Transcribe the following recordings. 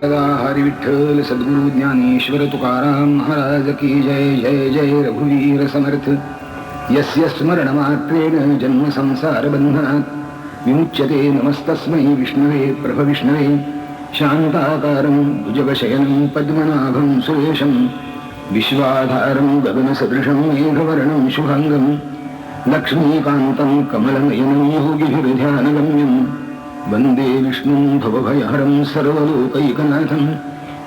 हरि विठ्ठल सद्गुरु ज्ञानेश्वर तुकाराम महाराज की जय जय जय रघुवीर समर्थ। यस्य स्मरणमात्रेण जन्म संसार बन्धनात् विमुच्यते नमस्तस्मै विष्णवे प्रभविष्णवे। शान्ताकारं भुजगशयनं पद्मनाभं सुरेशं विश्वाधारं गगनसदृशं मेघवर्णं शुभाङ्गं लक्ष्मीकान्तं कमलनयनं योगिभिर्ध्यानगम्यं वन्दे विष्णुं भवभयहरं सर्वलोकैकनाथं।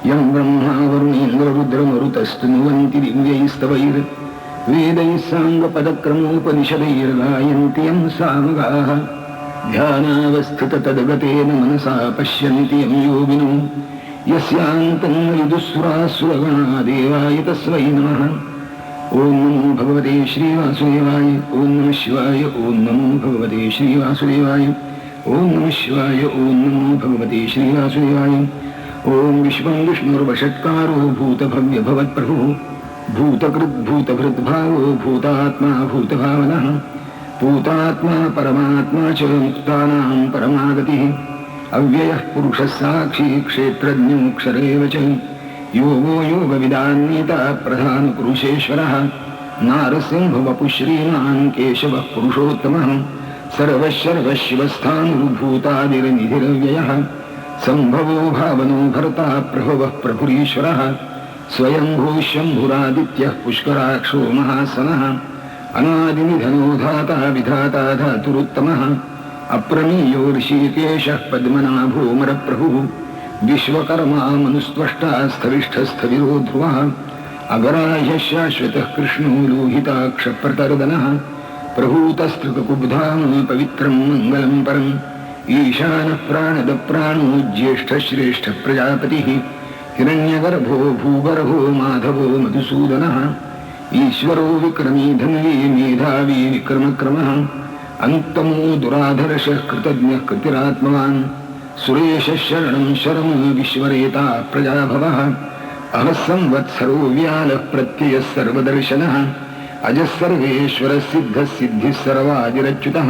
यं ब्रह्मा वरुणेन्द्ररुद्रमरुतस्तुनुवन्ति दिव्यैस्तवैर्वेदैः साङ्गपदक्रमोपनिषदैर्गायन्ति यं सामगाः। ध्यानावस्थिततद्गतेन मनसा पश्यन्ति यं योगिनो यस्यान्तं विदुःसुरासुरगणा देवाय तस्मै नमः। ॐ नमो भगवते श्रीवासुदेवाय। ॐ नमः शिवाय। ॐ नमो भगवते श्रीवासुदेवाय। ॐ नमः शिवाय। ॐ नमो भगवते श्रीवासुदेवाय। ॐ विश्वं विष्णुर्वषट्कारो भूतभव्यभवत्प्रभुः भूतकृद्भूतभृद्भावो भूतात्मा भूतभावनः भूतात्मा परमात्मा च मुक्तानां परमागतिः अव्ययः पुरुषः साक्षी क्षेत्रज्ञोऽक्षर एव च योगो योगविदान्येता प्रधानपुरुषेश्वरः नारसिंहवपुः श्रीमान् केशवः पुरुषोत्तमः सर्वशर्वशिवस्थानुर्भूतादिर्निधिरव्ययः सम्भवो भावनो भर्ता प्रभवः प्रभुरीश्वरः स्वयंभू शम्भुरादित्यः पुष्कराक्षो महासनः अनादिनिधनो धाता विधाता धातुरुत्तमः अप्रमेयो ऋषिकेशः पद्मनाभो मरप्रभुः विश्वकर्मा मनुस्त्वष्टा स्थविष्ठस्थविरो ध्रुवः अगराह्यः शाश्वतः कृष्णो लोहिताक्षप्रतर्दनः प्रभूतस्त्रिककुब्धां पवित्रं मङ्गलं परम् ईशानः प्राणदप्राणो ज्येष्ठश्रेष्ठः प्रजापतिः हिरण्यगर्भो भूगर्भो माधवो मधुसूदनः ईश्वरो विक्रमी धन्वी मेधावी विक्रमक्रमः अनुत्तमो दुराधर्षः कृतज्ञः कृतिरात्मवान् सुरेशः शरणं शरमो विश्वरेता प्रजाभवः अहः संवत्सरो व्यालः प्रत्ययः सर्वदर्शनः अजः सर्वेश्वरः सिद्धः सिद्धिः सर्वादिरच्युतः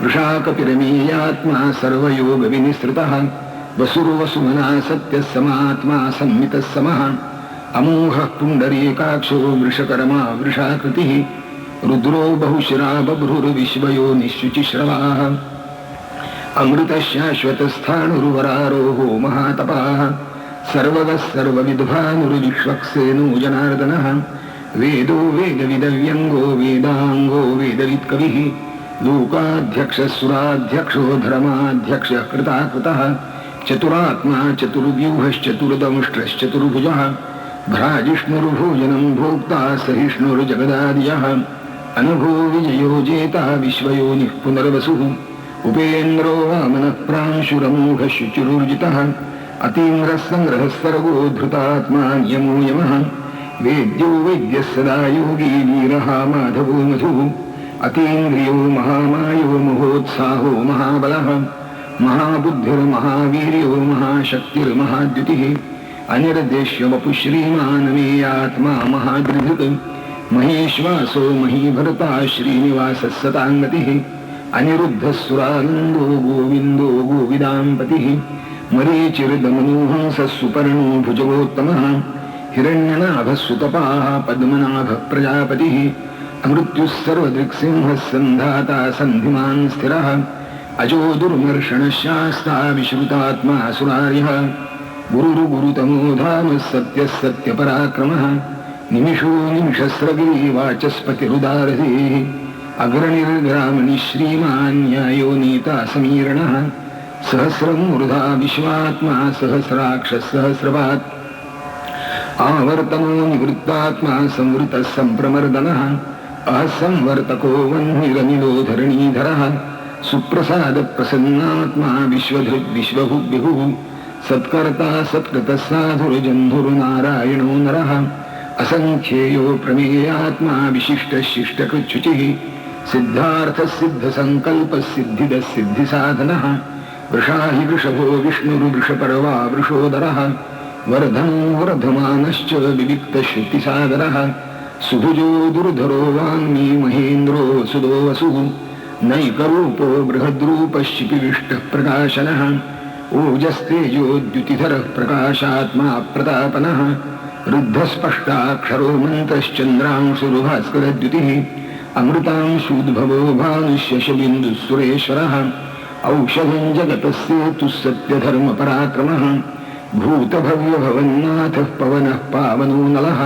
वृषाकपिरमेयात्मा सर्वयोगविनिसृतः वसुर्वसुमना सत्यः समात्मा संमितः समः अमोघः पुण्डरीकाक्षो वृषकर्मा वृषाकृतिः रुद्रो बहुशिरा बभ्रुर्विश्वयोनिश्शुचिश्रवाः अमृतः शाश्वतस्थाणुर्वरारोहो महातपाः सर्वगः सर्वविद्भानुर्विश्वक्सेनो जनार्दनः वेदो वेदविदव्यङ्गो वेदाङ्गो वेदवित्कविः लोकाध्यक्षः सुराध्यक्षो धर्माध्यक्षः कृताकृतः चतुरात्मा चतुर्व्यूहश्चतुर्दंष्ट्रश्चतुर्भुजः भ्राजिष्णुर्भोजनं भोक्ता सहिष्णुर्जगदादियः अनभो विजयो जेता विश्वयोनिः पुनर्वसुः उपेन्द्रो वामनः प्रांशुरमोघः शुचिरुर्जितः अतीन्द्रः संग्रहः सर्गो धृतात्मा नियमो यमः वेद्यो वैद्यः सदा योगी वीरः माधवो मधुः अतीन्द्रियो महामायो महोत्साहो महाबलः महाबुद्धिर्महावीर्यो महाशक्तिर्महाद्युतिः अनिर्देश्य वपुः श्रीमान् मेयात्मा महादृधृक् महेश्वासो महीभर्ता श्रीनिवासः सताङ्गतिः अनिरुद्धः सुरानन्दो गोविन्दो गोविदाम्पतिः मरीचिर्दमनोहंसः सुपर्णो भुजगोत्तमः हिरण्यनाभः सुतपाः पद्मनाभः प्रजापतिः अमृत्युः सर्वदृक्सिंहः सन्धाता सन्धिमान् स्थिरः अजो दुर्मर्षणः शास्ता विश्रुतात्मा सुरार्यः गुरुर्गुरुतमो धामः सत्यः सत्यपराक्रमः निमिषो निमिषस्रगिरी वाचस्पतिरुदारधेः अग्रणिर्ग्रामणि श्रीमान् न्यायो नीता समीरणः सहस्रं मूर्धा विश्वात्मा सहस्राक्षः सहस्रपात् आवर्तनो निवृत्तात्मा संवृतः सम्प्रमर्दनः अहः संवर्तको वह्निरनिलो धरणीधरः सुप्रसादप्रसन्नात्मा विश्वधृग्विश्वभुग्विभुः सत्कर्ता सत्कृतः साधुर्जन्धुर्नारायणो नरः असङ्ख्येयो प्रमेयात्मा विशिष्टः शिष्टकृच्छुचिः सिद्धार्थः सिद्धसङ्कल्पः सिद्धिदः सिद्धिसाधनः वृषाहि वृषभो विष्णुर्वृषपर्वा वृषोदरः वर्धनो वर्धमानश्च विविक्तश्रुतिसागरः सुभुजो दुर्धरो वाङ्मी महेन्द्रो वसुदो वसुः नैकरूपो बृहद्रूपः शिपिविष्टः प्रकाशनः ओजस्तेजोद्युतिधरः प्रकाशात्मा प्रतापनः रुद्धस्पष्टाक्षरो मन्त्रश्चन्द्रांशुरुभास्करद्युतिः अमृतांशूद्भवो भानुष्यशबिन्दुः औषधं जगतस्येतुः सत्यधर्मपराक्रमः भूतभव्यभवन्नाथः पवनः पावनो नलः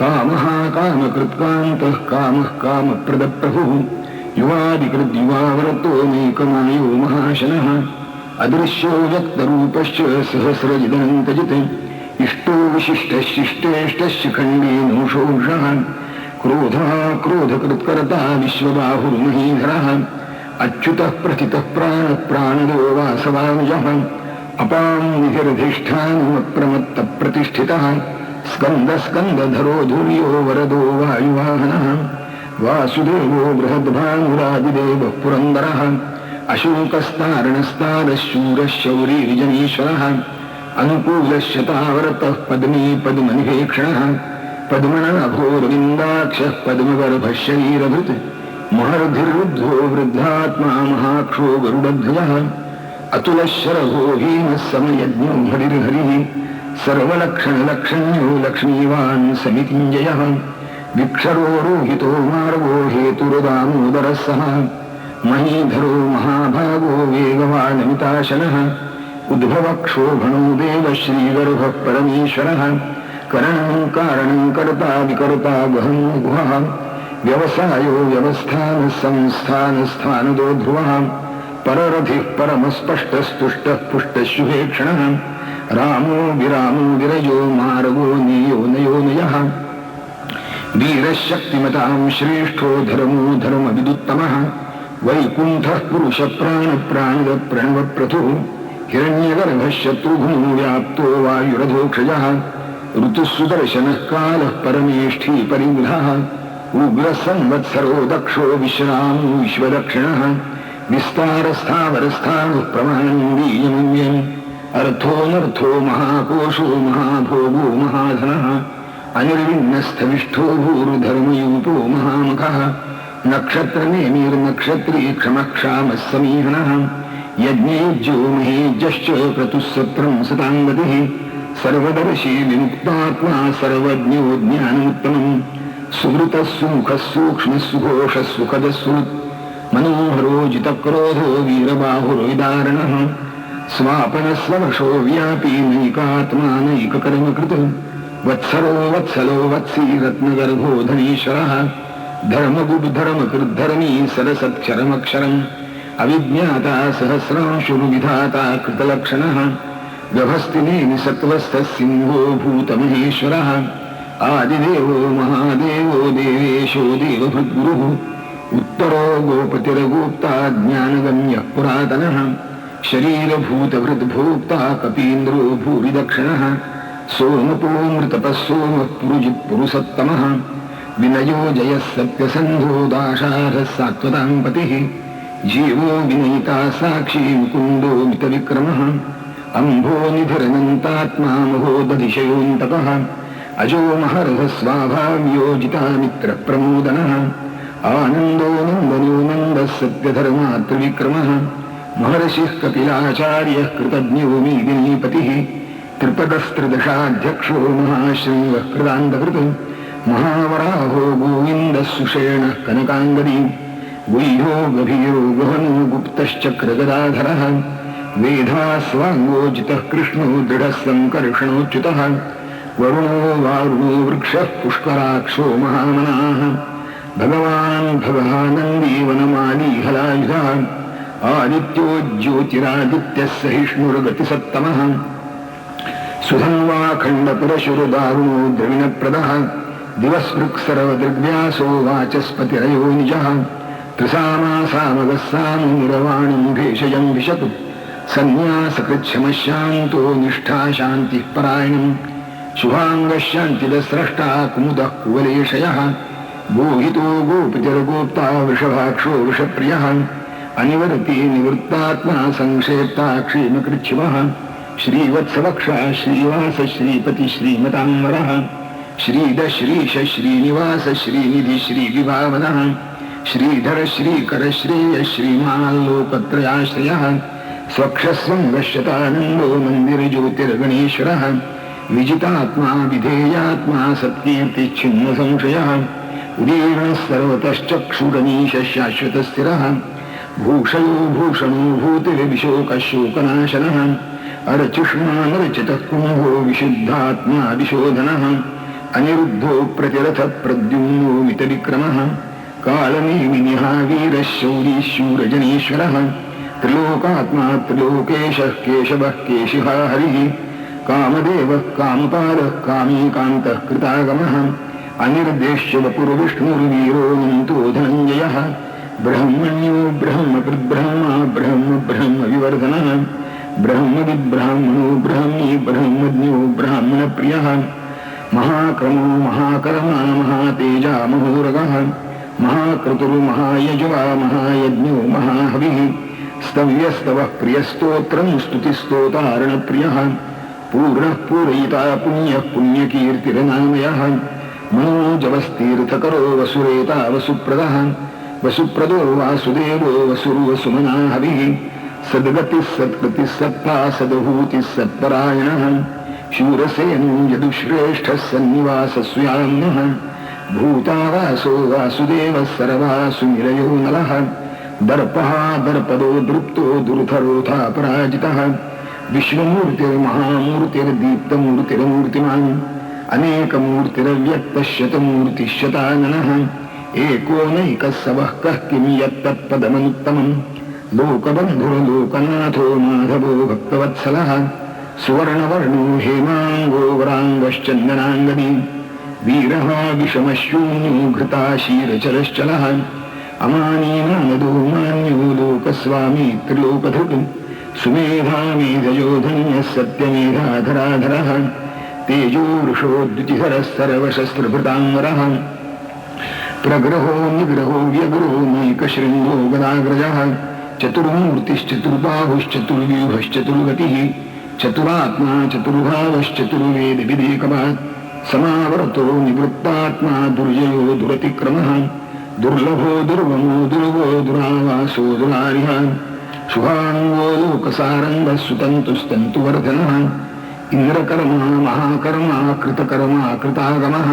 कामः कामकृत्कान्तः कामः कामप्रदप्रभुः युवादिकृद्युवावरतो नैकमायो महाशनः अदृश्यो व्यक्तरूपश्च सहस्रजिदनन्तजित् इष्टो विशिष्टशिष्टेष्टशिखण्डेनोषोषः क्रोधः क्रोधकृत्कर्ता विश्वबाहुर्महीधरः अच्युतः प्रथितः प्राणः प्राणदो वासवानुजः अपां निधिरधिष्ठानमप्रमत्तप्रतिष्ठितः स्कन्दस्कन्दधरो धुर्यो वरदो वायुवाहनः वासुदेवो बृहद्भानुरादिदेवः पुरन्दरः अशोकस्तारणस्तारशूरशौरीर्जनीश्वरः अनुकूलश्यतावरतः पद्मे पद्मनिभेक्षणः पद्मनाभोरविन्दाक्षः पद्मगर्भः शरीरभृत् महर्धिर्वृद्धो वृद्धात्मा महाक्षो गरुडध्वजः अतुलशरभो भीमः समयज्ञो हरिर्हरिः सर्वलक्षणलक्षण्यो लक्ष्मीवान् समितिञ्जयः विक्षरो रोहितो मार्गो हेतुर्दामोदरः सः महीधरो महाभागो वेगवानमिताशनः उद्भवक्षोभणो देवः श्रीगर्भः परमेश्वरः करणं कारणं कर्ता विकर्ता गहनो गुहः व्यवसायो व्यवस्थानः संस्थानस्थानदो ध्रुवः पररथिः परमस्पष्टस्तुष्टः पुष्टशुभेक्षणः रामो विरामो विरजो मार्गो नियो नयो नयः वीरशक्तिमतां श्रेष्ठो धर्मो धर्मविदुत्तमः वैकुण्ठः पुरुषप्राणप्राणदप्रणवप्रथुः हिरण्यगर्भः शत्रुघ्नो व्याप्तो वायुरधोक्षजः ऋतुः सुदर्शनः कालः परमेष्ठी परिबुधः उग्रसंवत्सरो दक्षो विश्रामो विश्वदक्षिणः विस्तारस्थावरस्थाणुः प्रमाणीयमम्यम् अर्थोऽनर्थो महाकोशो महाभोगो महाधनः अनिर्विण्णस्थविष्ठो भूर्धर्मयूपो महामुखः नक्षत्रनेमिर्नक्षत्री क्षमक्षामः समीहनः यज्ञेज्यो महेज्यश्च क्रतुःसत्रं सताङ्गतिः सर्वदर्शी विमुक्तात्मा सर्वज्ञो ज्ञानमुत्तमम् सुहृतः सुमुखः सूक्ष्मः सुघोषः सुखदः सुहृत् मनोहरो जितक्रोधो वीरबाहुर्विदारणः स्वापनस्ववशो व्यापी नैकात्मा नैककर्मकृत् वत्सरो वत्सलो वत्सी रत्नगर्भो धनीश्वरः धर्मगुब्धर्मकृद्धर्मी सरसत्क्षरमक्षरम् अविज्ञाता सहस्रांशुर्विधाता कृतलक्षणः गभस्तिनेमि सत्त्वस्थः सिंहो भूतमहेश्वरः आदिदेवो महादेवो देवेशो देवभृद्गुरुः उत्तरो गोपतिर्गोप्ता ज्ञानगम्यः पुरातनः शरीरभूतभृद्भोक्ता कपीन्द्रो भूरिदक्षिणः सोमपो मृतपः सोमः पुरुजित्पुरुषोत्तमः विनयो जयः सत्यसन्धो दाशारः सात्वतां पतिः जीवो विनयिता साक्षी मुकुन्दो मितविक्रमः अम्भो निधिरनन्तात्मा महोदधिशयोऽन्तकः अजो महर्षः स्वाभाव्योजिता मित्रप्रमोदनः आनन्दो नन्दनो नन्दः सत्यधर्मात्रिविक्रमः महर्षिः कपिलाचार्यः कृतज्ञो मीदिनीपतिः त्रिपदस्त्रिदशाध्यक्षो महाश्रीवः कृतान्तकृत् महावराहो गोविन्दः सुषेणः कनकाङ्गदी गुह्यो गभीरो गहनो गुप्तश्चक्रगदाधरः वेधास्वाङ्गोजितः कृष्णो दृढः सङ्कर्षणोच्युतः वरुणो वारुणो वृक्षः पुष्कराक्षो महामनाः भगवान् भगानन्दी वनमाली हलायुधः आदित्यो ज्योतिरादित्यः सहिष्णुर्गतिसत्तमः सुधन्वाखण्डपुरशुरदारुणो द्रविणप्रदः दिवस्पृक्सर्वदृग्व्यासो वाचस्पतिरयो निजः त्रिसामासामगः सामुनिरवाणं भेषजं विशतु सन्न्यासकृच्छमशान्तो निष्ठा शान्तिः परायणम् शुभाङ्गः शान्तिदस्रष्टा कुमुदः कुवलेशयः गोहितो गोपतिर्गोप्ता वृषभाक्षो वृषप्रियः अनिवर्ति निवृत्तात्मा संक्षेप्ता क्षीमकृच्छिवः श्रीवत्सवक्षा श्रीवास श्रीपति श्रीमताम्बरः श्रीदश्रीश श्रीनिवास श्रीनिधि श्रीविभावनः श्रीधर श्रीकर श्रेय श्रीमाल्लोकत्रयाश्रयः स्वक्षस्वङ्गश्यतानन्दो मन्दिरज्योतिर्गणेश्वरः विजितात्मा विधेयात्मा सत्कीर्तिच्छिन्नसंशयः उदीर्णः सर्वतश्चक्षुरनीशः शाश्वतस्थिरः भूषयो भूषणो भूतिर्विशोकशोकनाशनः अर्चिष्मानर्चितः कुम्भो विशुद्धात्मा विशोधनः अनिरुद्धो प्रतिरथः प्रद्युम्नो मितविक्रमः कालनेमिनिः वीरः शौरी शूरजनेश्वरः त्रिलोकात्मा त्रिलोकेशः केशवः केशिहा हरिः कामदेवः कामपालः कामीकान्तः कृतागमः अनिर्देश्य वपुर्विष्णुर्वीरोऽनन्तो धनञ्जयः ब्रह्मण्यो ब्रह्मकृद्ब्रह्मा ब्रह्म ब्रह्म विवर्धनः ब्रह्मविद्ब्राह्मणो ब्राह्मी ब्रह्मज्ञो ब्राह्मणप्रियः महाक्रमो महाकर्मा महातेजा महोरगः महाक्रतुर्महायजवा महायज्ञो महाहविः स्तव्यस्तवः प्रियस्तोत्रं स्तुतिस्तोतारणप्रियः पूर्णः पूरयिता पुण्यः पुण्यकीर्तिरनामयः मनोजवस्तीर्थकरो वसुरेता वसुप्रदः वसुप्रदो वासुदेवो वसुर्वसुमना हविः सद्गतिः सत्कृतिः सत्ता सद्भूतिः सत्परायणः शूरसेनो यदुश्रेष्ठः सन्निवासस्याम्नः भूतावासो वासुदेवः सर्वासुनिलयो नलः दर्पः दर्पदो दृप्तो दुर्धरोधा पराजितः विश्वमूर्तिर्महामूर्तिर्दीप्तमूर्तिर्मूर्तिमान् अनेकमूर्तिरव्यक्तशतमूर्तिशताननः एको नैकः कः किं यत्तत्पदमनुत्तमम् लोकबन्धुर्लोकनाथो माधवो भक्तवत्सलः सुवर्णवर्णो हेमाङ्गो वराङ्गश्चन्दनाङ्गनी वीरः विषमशून्यो घृताशीरचरश्चलः अमानीनानदो मान्यो लोकस्वामी त्रिलोकधृत् सुमेधामेधयोधन्यः सत्यमेधाधराधरः तेजो वृषोद्युतिधरः सर्वशस्त्रभृताङ्गरः प्रग्रहो निग्रहो व्यग्रो नैकशृङ्गो गदाग्रजः चतुर्मूर्तिश्चतुर्बाहुश्चतुर्व्यूहश्चतुर्गतिः चतुरात्मा चतुर्भावश्चतुर्वेदविदेकवात् समावर्तो निवृत्तात्मा दुर्जयो दुरतिक्रमः दुर्लभो दुर्गमो दुर्गो दुरावासो दुरारिः शुभाङ्गो लोकसारङ्गः सुतन्तुस्तन्तुवर्धनः इन्द्रकर्मा महाकर्मा कृतकर्मा कृतागमः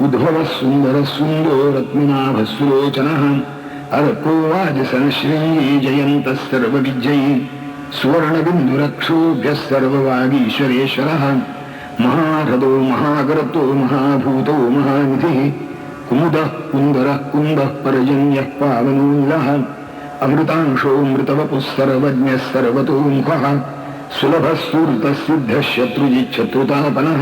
उद्भवः सुन्दरः सुन्दो रत्ननाभः सुलोचनः अर्को वाजसनशृङ्गी जयन्तः सर्वविजयी सुवर्णबिन्दुरक्षोभ्यः सर्ववागीश्वरेश्वरः महारथो महागर्तो महाभूतो महानिधिः कुमुदः कुन्दरः कुन्दः पर्जन्यः पावनोऽनिलः अमृतांशो मृतवपुः सर्वज्ञः सर्वतोमुखः सुलभः सुहृतः सिद्धः शत्रुजिच्छत्रुतापनः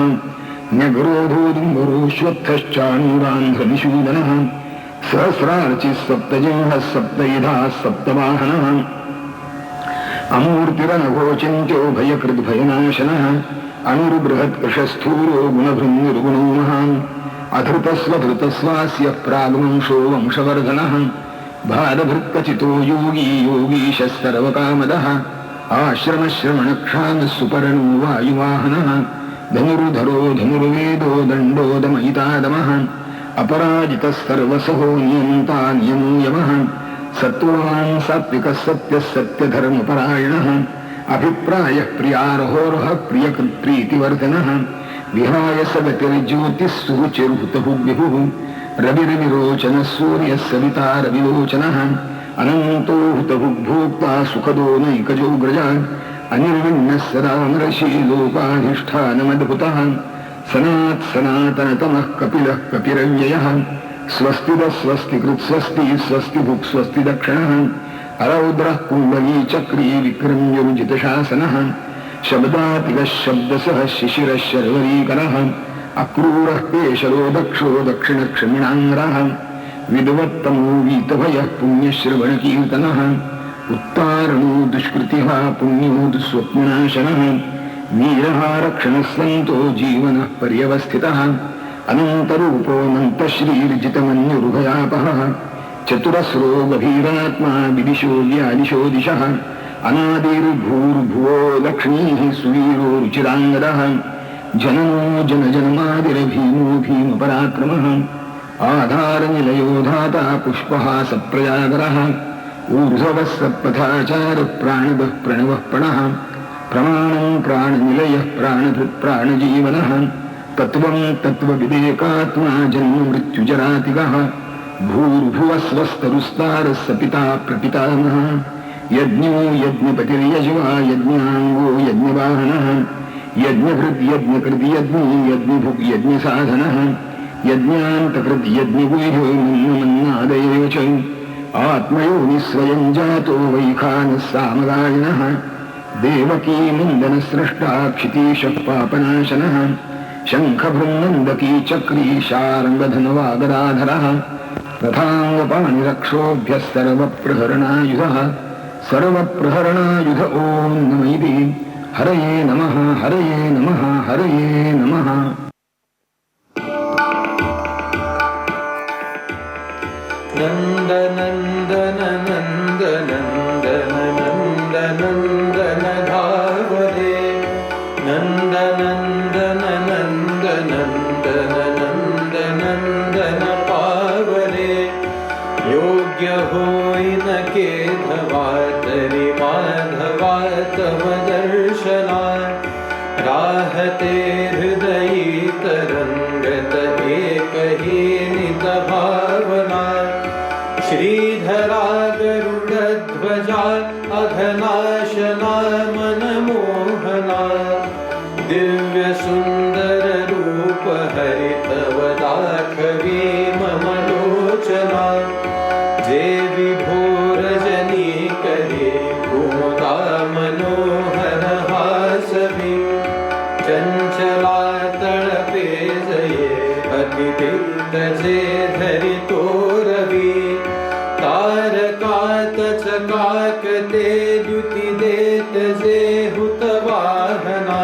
न्यग्रोधोदुम्बरोश्वत्थश्चाणूरान्ध्रनिषूदनः सहस्रार्चिः सप्तजिह्वः सप्तयुधाः सप्तवाहनः अमूर्तिरनघोचिन्त्यो भयकृद्भयनाशनः अणुर्बृहत्कृशस्थूलो गुणभृन्निर्गुणो महान् अधृतस्वधृतस्वास्य प्राग्वंशो वंशवर्धनः भारभृत्कचितो योगी योगीशः सर्वकामदः आश्रमश्रमणक्षामः सुपर्णो वायुवाहनः धनुर्धरो धनुर्वेदो दण्डो दमयितादमः अपराजितः सर्वसहो नियन्ता नियमो यमः सत्त्ववान् सात्विकः सत्यः सत्यधर्मपरायणः अभिप्रायः प्रियार्होर्हः प्रियकृत्प्रीतिवर्धनः विहाय सगतिर्ज्योतिः सुरुचिर्हुतभुग्विभुः रविर्विरोचनः सूर्यः सविता रविलोचनः अनन्तो हुतभुग्भोक्ता सुखदो नैकजोग्रजा अनिर्विण्णः सदा नरशी लोकाधिष्ठानमद्भुतः सनात्सनातनतमः कपिलः कपिरव्ययः स्वस्तिदः स्वस्तिकृत् स्वस्ति स्वस्तिभुक् स्वस्ति दक्षिणः अरौद्रः कुण्डली चक्री विक्रम्योजितशासनः शब्दातिगः शब्दसः शिशिरः शर्वरीकरः अक्रूरः पेशलो दक्षो दक्षिणक्षमिणाङ्गरः विद्वत्तमो वीतभयः पुण्यश्रवणकीर्तनः उत्तारणो दुष्कृतिः पुण्यो दुःस्वप्ननाशनः वीरः रक्षणः सन्तो जीवनः पर्यवस्थितः अनन्तरूपोऽनन्तश्रीर्जितमन्युरुभयापहः चतुरस्रो गभीरात्मा विदिशो व्यादिशो दिशः अनादिर्भूर्भुवो लक्ष्मीः सुवीरो रुचिराङ्गदः जननो जनजन्मादिरभीमो भीमपराक्रमः आधारनिलयो धाता पुष्पः सप्रजागरः ऊर्ध्वः सत्पथाचार प्राणदः प्रणवः प्रणः प्रमाणं प्राणनिलयः प्राणभृत् प्राणजीवनः तत्त्वं तत्त्वविवेकात्मा जन्म मृत्युजरातिगः भूर्भुवः स्वस्तरुस्तारः स पिता प्रपितामहः यज्ञो यज्ञपतिर्यज्वा यज्ञाङ्गो यज्ञवाहनः यज्ञभृद् यज्ञकृद् यज्ञो यज्ञभुग् यज्ञसाधनः यज्ञान्तकृद् यज्ञगुह्यो मन्नादयेव च आत्मयोनिः स्वयं जातो वैखानः सामगायिनः देवकी नन्दनस्रष्टा क्षितीशः पापनाशनः शङ्खभृन्नन्दकी चक्री शार्ङ्गधनवागदाधरः तथाङ्गपाणिरक्षोभ्यः सर्वप्रहरणायुधः सर्वप्रहरणायुध ॐ नम इति हरये नमः हरये नमः हरये नमः। नन्दनन्दन नन्दनन्दन नन्दनन्दन धावरे नन्दनन्दन नन्दनन्दन नन्दनन्दन पावरे योग्य होई न केधवा तरी माधवा तव दर्शना राहते हृदयी तरंगत एक ही नित भावना श्रीधरा गरुडध्वजा अघनाशना मनमोहना दिव्य सुंदर रूप हरितव दाखवी मम लोचना जे विभोर जनी करे कुमुदा मनोहर हासवी चंचला तड़पे जये अति दिग्गजे धरि तोरवी तारकात चकाकते द्युति देत जे हुतवाहना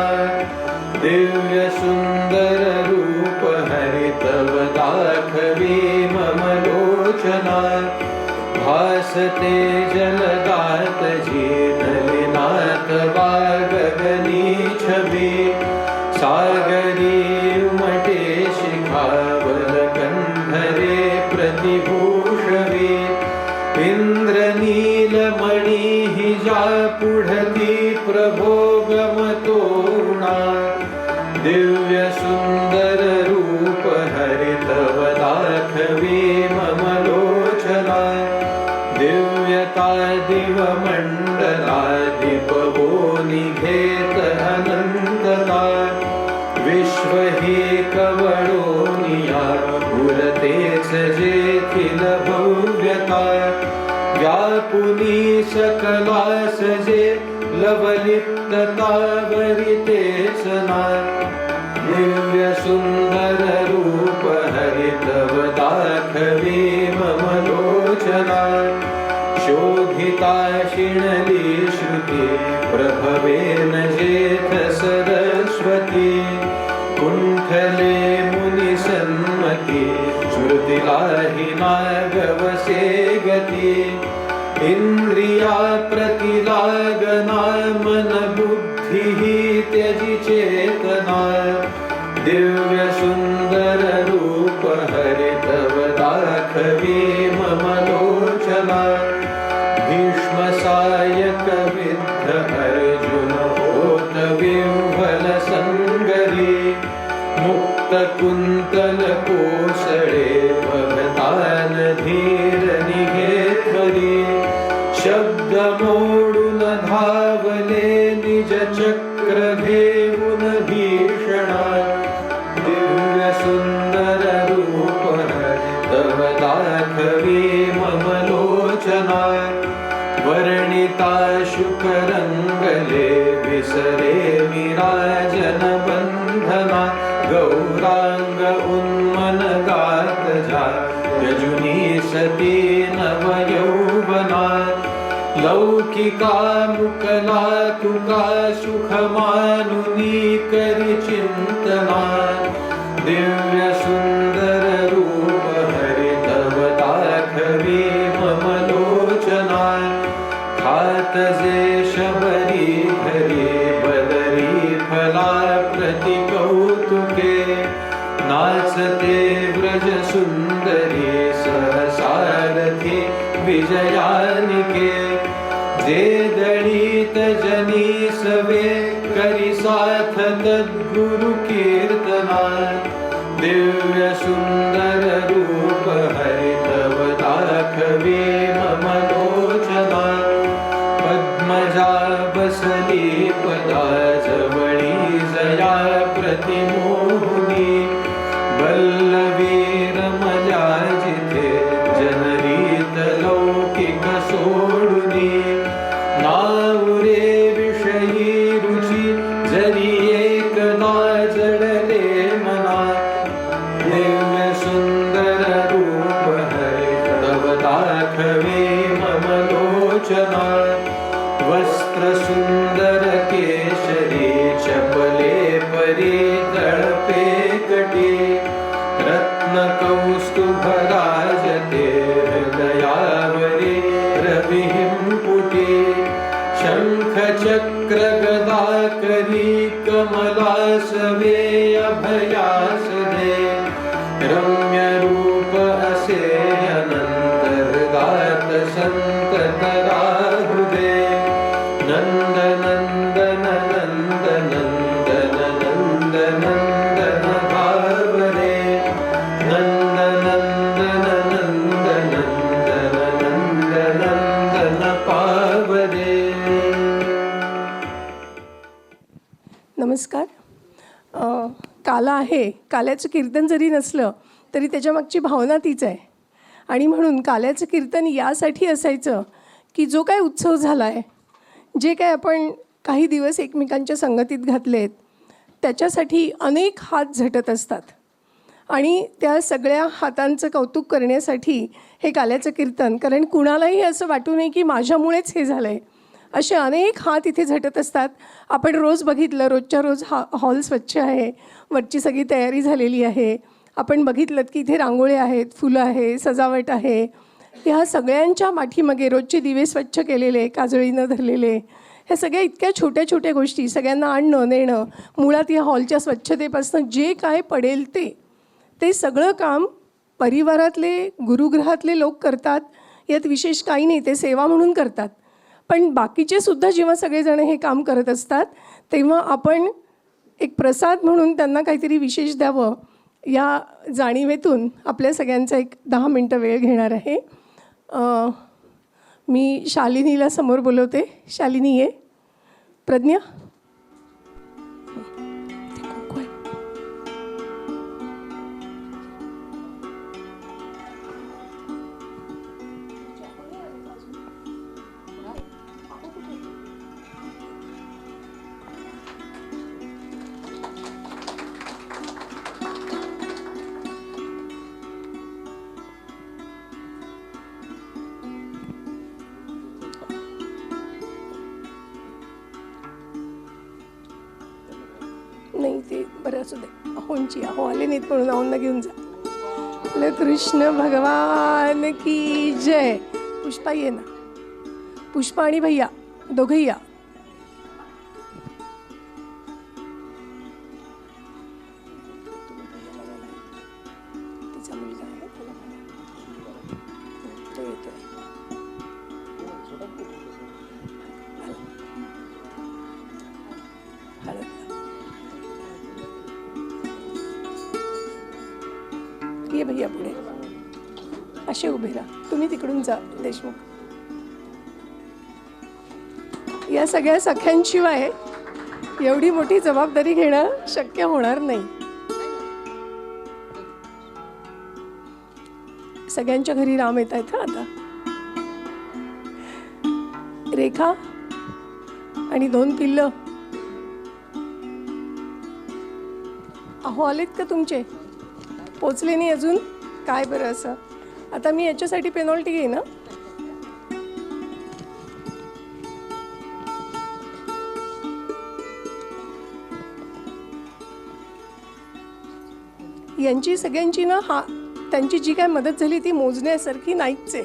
दिव्य सुंदर रूप हरितव दाखवी मम लोचना भासते जलदात जीनलिनाथ वागगनी छवि सागरी उमटे शिखावल कंधरे प्रतिभूषवी इंद्रनीलमणि ही जा पुढ़ती प्रभोगमतोणा दिव्य सुंदर रूप हरितव दाखवी मम लोचना दिव्यता दिवमण्डलाधिपवो निघेत अनन्तता विश्व ही कवळो निया पुरते सजेथिल भव्यता व्यापुनी सकला सजे लवलिप्तता वरितेसना दिव्य सुंदर रूप हरितव दाखवी मम लोचना शोभिता शिणली श्रुति प्रभवेन जेथ सरस्वती कुंठले मुनि सन्मति श्रुतिलाहिना गवसे गति इंद्रिया प्रतिलागना मन बुद्धि त्यजि चेतना दिव्य सुंदर रूप हरितव दाखवी मम लोचना भीष्म सायक विद्ध अर्जुन होत विह्वल संगरी मुक्त कुंतल कोसळे भगतान धीर निघेत्वरी शब्द मोडून धावले निज चक्र घेऊन भीषणा दिव्य सुंदर रूप तव दाखवी मम लोचना वर्णिता शुकरंगले विसरे मिराजन बंधना गौरांग उन्मन गात जा यजुनी सती नव यौवना लौकिका मुकला तुका सुख मानुनी करी चिंतना दिव्य सुंदर रूप हरितव दाखवी मम लोचना खात जे शबरी धरी बदरी फला प्रति कौतुके नाचते व्रज सुंदरी सहसारथी जयानिके जे दलित जनी सवे करी साथ तद्गुरु कीर्तना दिव्य सुंदर रूप हरि तव दाखवे मनोचना पद्मजा बसली पदा जवळी जया प्रतिमोहुनी वल्लवी रमजा जिथे जनरीत लौकिक सोडुनी नावरे विषयी रुची जरी एकदा जडले मना दिव्य सुंदर रूप हरि तव दाखवे मनोचना वस्त्र सुंदर केशरी चपले परी तळपे कटी रत्न कौस्तुभ राजते हृदयावरी रविहिंपुटी शंख चक्र गदा करी कमलासवे अभयासने रम्य रूप असे अनंत हृदात संतत राहुदे नंद नंदन नंद नंदन नंद नंदन भावरे नंद नंदन नंद नंदन नंद नंदन पावरे. नमस्कार. काला आहे, काल्याचं कीर्तन जरी नसलं तरी त्याच्यामागची भावना तीच आहे. आणि म्हणून काल्याचं कीर्तन यासाठी असायचं की जो काय उत्सव झाला आहे, जे काय आपण काही दिवस एकमेकांच्या संगतीत घातलेत, त्याच्यासाठी अनेक हात झटत असतात. आणि त्या सगळ्या हातांचं कौतुक करण्यासाठी हे काल्याचं कीर्तन, कारण कुणालाही असं वाटू नये की माझ्यामुळेच हे झालं आहे, असे अनेक हात इथे झटत असतात. आपण रोज बघितलं, रोजच्या रोज हॉल स्वच्छ आहे, वरची सगळी तयारी झालेली आहे. आपण बघितलं की इथे रांगोळ्या आहेत, फुलं आहे, सजावट आहे. ह्या सगळ्यांच्या पाठीमागे रोजचे दिवे स्वच्छ केलेले, काजळीनं धरलेले, ह्या सगळ्या इतक्या छोट्या छोट्या गोष्टी, सगळ्यांना आणणं नेणं, मुळात या हॉलच्या स्वच्छतेपासून जे काय पडेल ते सगळं काम परिवारातले, गुरुगृहातले लोक करतात. यात विशेष काही नाही, ते सेवा म्हणून करतात. पण बाकीचे सुद्धा जेव्हा सगळेजण हे काम करत असतात तेव्हा आपण एक प्रसाद म्हणून त्यांना काहीतरी विशेष द्यावं, या जाणीवेतून आपल्या सगळ्यांचा एक 10 मिनटं वेळ घेणार आहे. मी शालिनीला समोर बोलवते. शालिनी ये. प्रज्ञा नाही, ते बरं असू दे. अहोंची अहो आले नाहीत म्हणून अहोंना घेऊन जा. कृष्ण भगवान की जय. पुष्पा ये ना. पुष्पा आणि भैया दोघंही या. तिचा मुलगा आहे, तो येतोय. ये भैया पुढे असे उभे राहा. तुम्ही तिकडून जा देशमुख. या सगळ्या सख्यांशिवाय एवढी मोठी जबाबदारी घेणं शक्य होणार नाही. सगळ्यांच्या घरी राम येत आहेत. आता रेखा आणि 2 पिल्लं. अहो आलेत का तुमचे? पोचले नाही अजून? काय बरं असं. आता मी याच्यासाठी पेनॉल्टी घेईन ना. यांची सगळ्यांची ना त्यांची जी काय मदत झाली ती मोजण्यासारखी नाहीच आहे.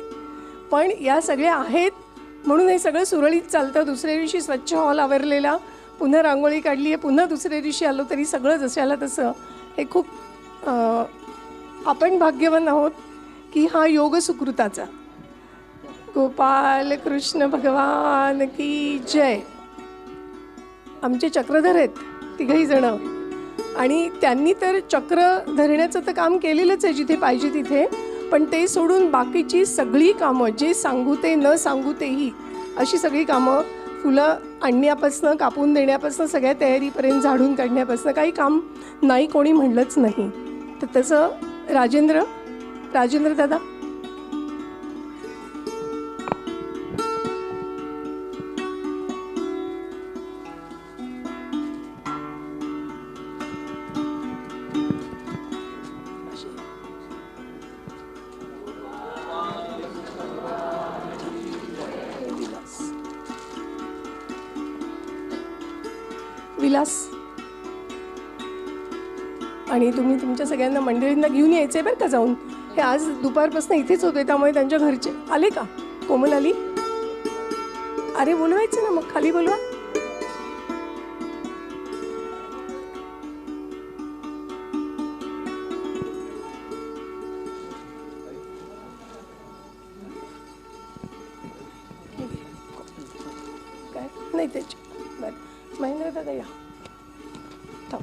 पण या सगळ्या आहेत म्हणून हे सगळं सुरळीत चालतं. दुसऱ्या दिवशी स्वच्छ हॉल आवरलेला, पुन्हा रांगोळी काढली आहे, पुन्हा दुसऱ्या दिवशी आलो तरी सगळं जशाला तसं. हे खूप आपण भाग्यवान आहोत की हा योग सुकृताचा. गोपाल कृष्ण भगवान की जय. आमचे चक्रधर आहेत तिघही जण, आणि त्यांनी तर चक्र धरण्याचं तर काम केलेलंच आहे जिथे पाहिजे तिथे, पण ते सोडून बाकीची सगळी कामं, जे सांगू ते न सांगू तेही, अशी सगळी कामं, फुलं आणण्यापासून कापून देण्यापासून सगळ्या तयारीपर्यंत झाडून काढण्यापासून काही काम नाही कोणी म्हणलंच नाही. तर तसं राजेंद्र दादा. विलास. आणि तुम्ही तुमच्या सगळ्यांना मंडळींना घेऊन यायचं आहे बरं का जाऊन. हे आज दुपारपासून इथेच होते, त्यामुळे त्यांच्या घरचे आले का? कोमल आली? अरे बोलवायचं ना मग, खाली बोलवा. काय नाही त्याची. बरं महेंद्र दादा या. थांब.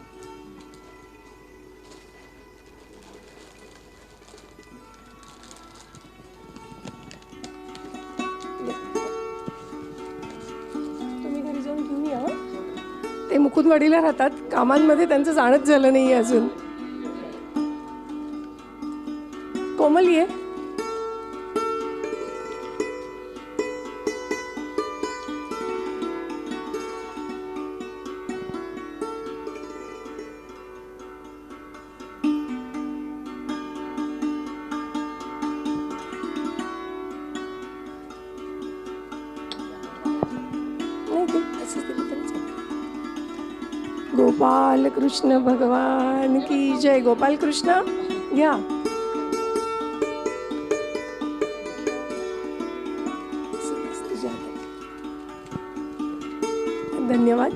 तुम्ही घरी जाऊन घेऊन या. ते मुकुंदवाडीला राहतात, कामांमध्ये त्यांचं जाणंच झालं नाही अजून. कोमल ये. गोपाल कृष्ण भगवान की जय. गोपाल कृष्ण घ्या. धन्यवाद.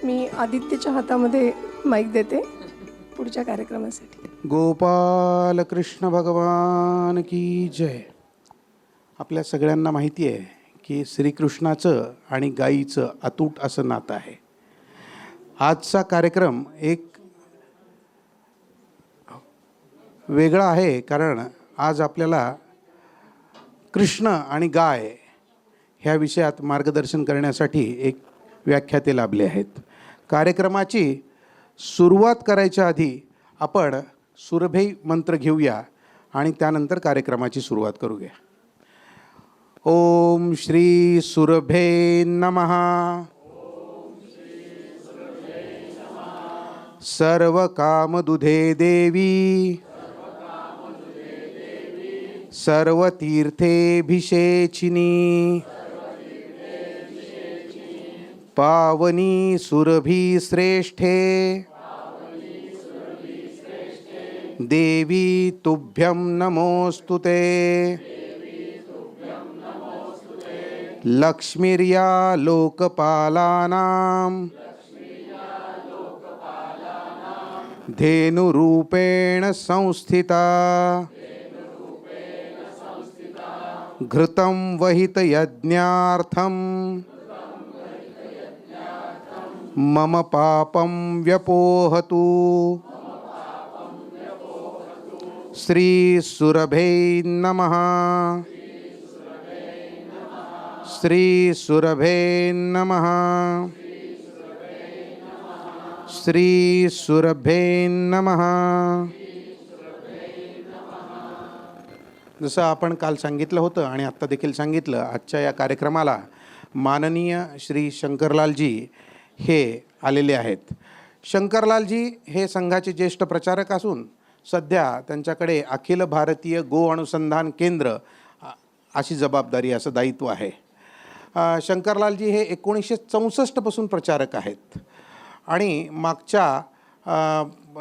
मी आदित्यच्या हातामध्ये माईक देते पुढच्या कार्यक्रमासाठी. गोपाल कृष्ण भगवान की जय. आपल्या सगळ्यांना माहिती आहे की श्रीकृष्णाचं आणि गायीचं अतूट असं नातं आहे. आजचा कार्यक्रम एक वेगळा आहे, कारण आज आपल्याला कृष्ण आणि गाय ह्या विषयात मार्गदर्शन करण्यासाठी एक व्याख्याते लाभले आहेत. कार्यक्रमाची सुरुवात करायच्या आधी आपण सुरभै मंत्र घेऊया आणि त्यानंतर कार्यक्रमाची सुरुवात करूया. ओम श्री सुरभे नमः. सर्व कामदुधे देवी, सर्व तीर्थेभिषेचिनी, पावनी सुरभी श्रेष्ठे, देवी तुभ्यं नमोस्तुते. लक्ष्मीर्या लोकपालानां धेनुरूपेण संस्थिता, घृतं वहित यज्ञार्थं मम पापं व्यपोहतु. श्री सुरभै नमः. श्री सुरभे नमः. श्री सुरभे नमः. जसं आपण काल सांगितलं होतं आणि आत्ता देखील सांगितलं, आजच्या या कार्यक्रमाला माननीय श्री शंकरलालजी हे आलेले आहेत. शंकरलालजी हे संघाचे ज्येष्ठ प्रचारक असून सध्या त्यांच्याकडे अखिल भारतीय गो अनुसंधान केंद्र अशी जबाबदारी, असं दायित्व आहे. शंकरलालजी हे 1964 पासून प्रचारक आहेत आणि मागच्या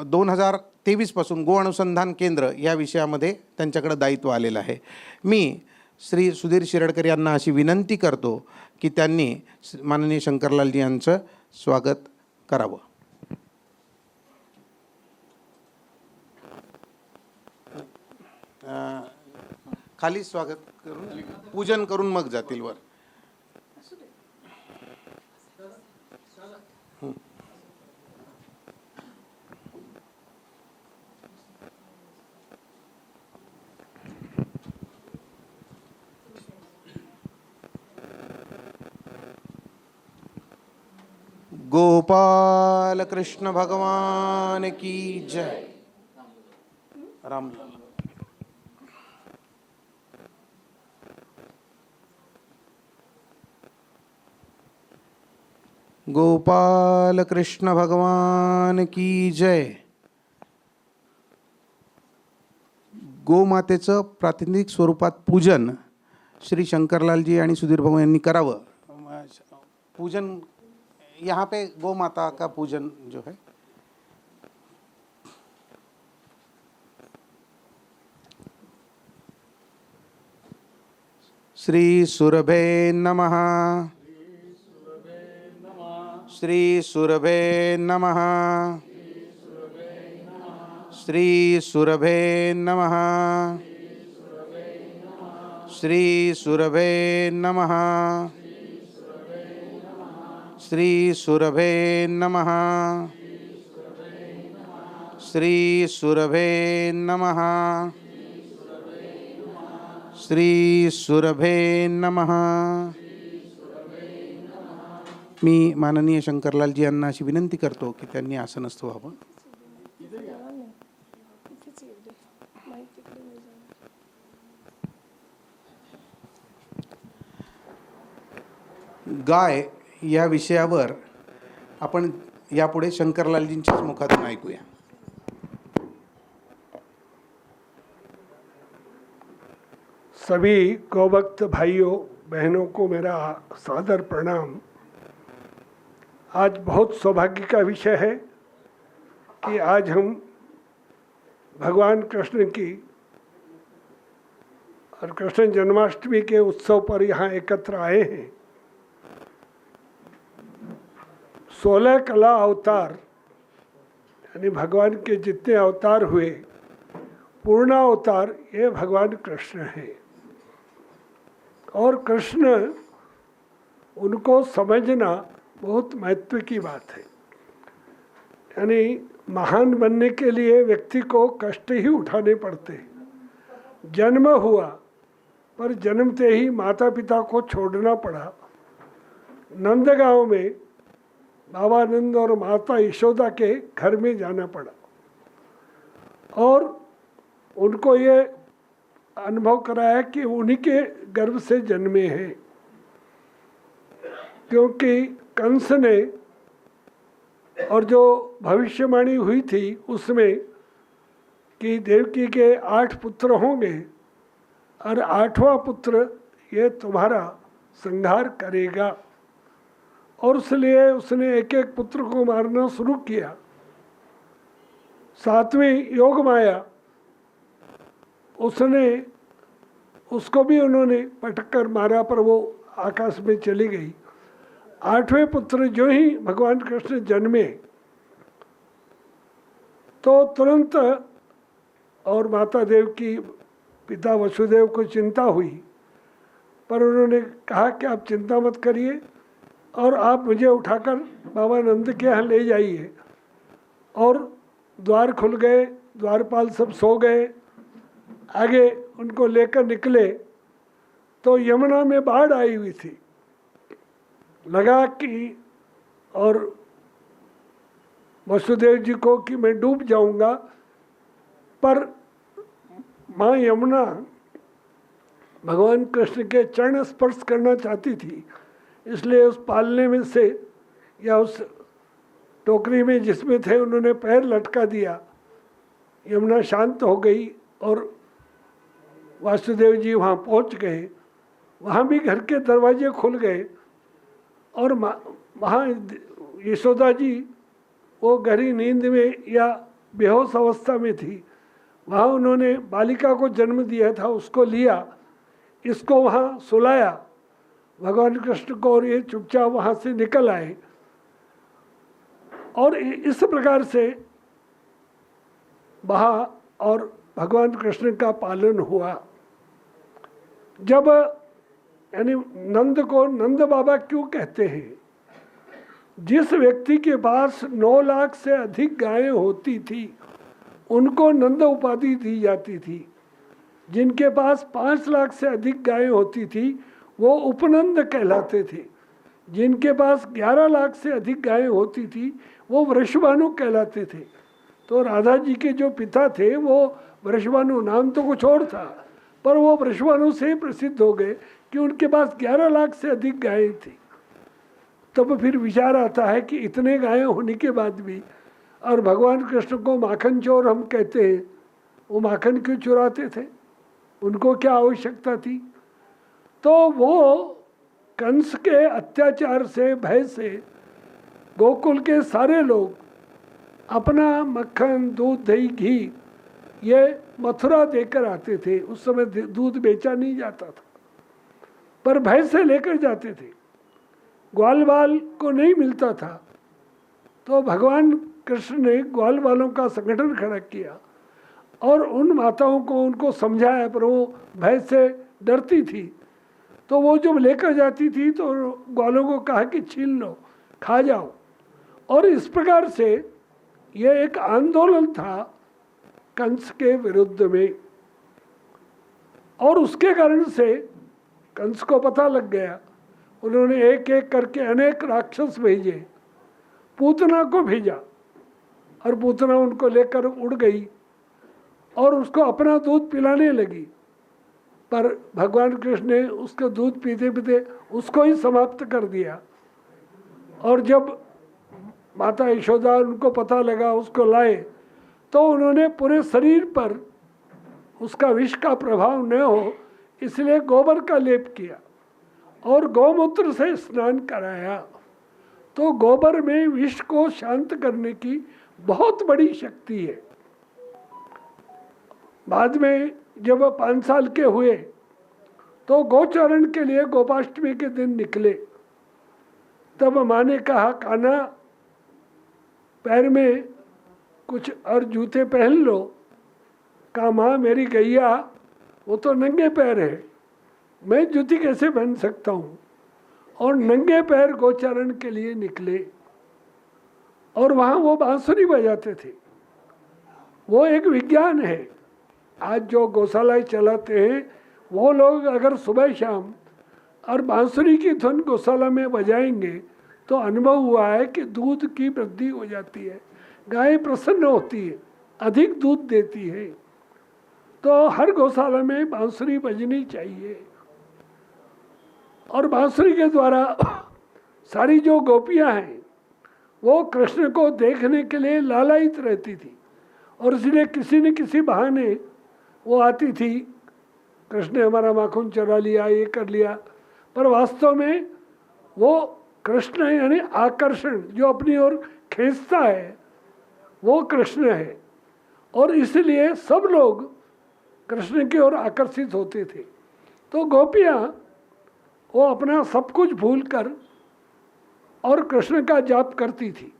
2023 पासून गो अनुसंधान केंद्र या विषयामध्ये त्यांच्याकडे दायित्व आलेलं आहे. मी श्री सुधीर शिरडकर यांना अशी विनंती करतो की त्यांनी माननीय शंकरलालजी यांचं स्वागत करावं. खाली स्वागत करून पूजन करून मग जातील वर. गोपाल कृष्ण भगवान की जय. राम. गोपाल कृष्ण भगवान की जय. गोमातेचं प्रातिनिधिक स्वरूपात पूजन श्री शंकरलालजी आणि सुधीर भाऊ यांनी करावं. पूजन यहाँ पे गौ माता का पूजन जो है श्री सुरभे नमः. श्री सुरभे नमः. श्री सुरभे नमः. श्री सुरभे नमः. श्री सुरभे नमः. श्री सुरभे नमः. श्री सुरभे नमः. मी माननीय शंकरलालजी यांना अशी विनंती करतो की त्यांनी आसनस्थ व्हावं. गाय या विषयावर आपण यापुढे शंकरलालजींच्याच मुखातून ऐकूया. सभी गौभक्त भाइयों बहनों को मेरा सादर प्रणाम. आज बहुत सौभाग्य का विषय है कि आज हम भगवान कृष्ण की और कृष्ण जन्माष्टमी के उत्सव पर यहाँ एकत्र आए हैं. 16 कला अवतार यानी भगवान के जितने अवतार हुए पूर्ण अवतार ये भगवान कृष्ण हैं. और कृष्ण उनको समझना बहुत महत्व की बात है. यानी महान बनने के लिए व्यक्ति को कष्ट ही उठाने पड़ते हैं. जन्म हुआ पर जन्मते ही माता पिता को छोड़ना पड़ा. नंदगांव में बाबा नंद और माता यशोदा के घर में जाना पड़ा और उनको ये अनुभव कराया कि उन्हीं के गर्भ से जन्मे हैं. क्योंकि कंस ने और जो भविष्यवाणी हुई थी उसमें कि देवकी के 8 पुत्र होंगे और 8वां पुत्र ये तुम्हारा संहार करेगा. और इसलिए उसने एक एक पुत्र को मारना शुरू किया. 7वीं योग माया उसको भी उन्होंने पटक कर मारा पर वो आकाश में चली गई. 8वें पुत्र जो ही भगवान कृष्ण जन्मे तो तुरंत और माता देव की पिता वसुदेव को चिंता हुई. पर उन्होंने कहा कि आप चिंता मत करिए और आप मुझे उठाकर बाबा नंद के यहाँ ले जाइए. और द्वार खुल गए, द्वारपाल सब सो गए. आगे उनको लेकर निकले तो यमुना में बाढ़ आई हुई थी. लगा कि और वसुदेव जी को कि मैं डूब जाऊंगा. पर माँ यमुना भगवान कृष्ण के चरण स्पर्श करना चाहती थी. इसलिए उस पालने में से या उस टोकरी में जिसमें थे उन्होंने पैर लटका दिया. यमुना शांत हो गई और वासुदेव जी वहाँ पहुँच गए. वहाँ भी घर के दरवाजे खुल गए और वहाँ यशोदा जी वो गहरी नींद में या बेहोश अवस्था में थी. वहाँ उन्होंने बालिका को जन्म दिया था, उसको लिया, इसको वहाँ सुलाया भगवान कृष्ण को और ये चुपचाप वहाँ से निकल आए. और इस प्रकार से वहाँ और भगवान कृष्ण का पालन हुआ. जब यानी नंद को नंद बाबा क्यों कहते हैं? जिस व्यक्ति के पास 9 लाख से अधिक गायें होती थी उनको नंद उपाधि दी जाती थी। जिनके पास 5 लाख से अधिक गायें होती थी वो उपनंद कहलाते थे। जिनके पास 11 लाख से अधिक गायें होती थी वो वृषभानु कहलाते थे। तो राधा जी के जो पिता थे वो वृषभानु, नाम तो कुछ और था पर वो वृषभानु से प्रसिद्ध हो गए कि उनके पास 11 लाख से अधिक गायें थी। तब फिर विचार आता है कि इतने गायें होने के बाद भी, और भगवान कृष्ण को माखन चोर हम कहते हैं, वो माखन क्यों चुराते थे? उनको क्या आवश्यकता थी? तो वो कंस के अत्याचार से, भय से गोकुल के सारे लोग अपना मक्खन, दूध, दही, घी ये मथुरा देकर आते थे। उस समय दूध बेचा नहीं जाता था पर भय से लेकर जाते थे। ग्वाल बाल को नहीं मिलता था तो भगवान कृष्ण ने ग्वाल बालों का संगठन खड़ा किया और उन माताओं को उनको समझाया, पर वो भय से डरती थी। तो वो जब लेकर जाती थी तो ग्वालों को कहा कि छीन लो, खा जाओ। और इस प्रकार से ये एक आंदोलन था कंस के विरुद्ध में। और उसके कारण से कंस को पता लग गया, उन्होंने एक एक करके अनेक राक्षस भेजे, पूतना को भेजा और पूतना उनको लेकर उड़ गई और उसको अपना दूध पिलाने लगी। पर भगवान कृष्ण ने उसका दूध पीते पीते उसको ही समाप्त कर दिया। और जब माता यशोदा उनको पता लगा, उसको लाए, तो उन्होंने पूरे शरीर पर उसका विष का प्रभाव न हो इसलिए गोबर का लेप किया और गौमूत्र से स्नान कराया। तो गोबर में विष को शांत करने की बहुत बड़ी शक्ति है। बाद में जब 5 साल के हुए तो गोचारण के लिए गोपाष्टमी के दिन निकले। तब माँ ने कहा, कान्हा पैर में कुछ और जूते पहन लो। कहा, माँ मेरी गैया वो तो नंगे पैर है, मैं जूती कैसे पहन सकता हूँ? और नंगे पैर गोचारण के लिए निकले और वहाँ वो बांसुरी बजाते थे। वो एक विज्ञान है। आज जो गौशालाएं चलाते हैं वो लोग अगर सुबह शाम और बांसुरी की धुन गौशाला में बजाएंगे तो अनुभव हुआ है कि दूध की वृद्धि हो जाती है, गाय प्रसन्न होती है, अधिक दूध देती है। तो हर गौशाला में बांसुरी बजनी चाहिए। और बांसुरी के द्वारा सारी जो गोपियां हैं वो कृष्ण को देखने के लिए लालायित रहती थी और इसलिए किसी न किसी बहाने वो आती थी, कृष्ण ने हमारा माखन चुरा लिया, ये कर लिया। पर वास्तव में वो कृष्ण यानी आकर्षण जो अपनी ओर खींचता है वो कृष्ण है और इसलिए सब लोग कृष्ण की ओर आकर्षित होते थे। तो गोपियाँ वो अपना सब कुछ भूलकर और कृष्ण का जाप करती थी।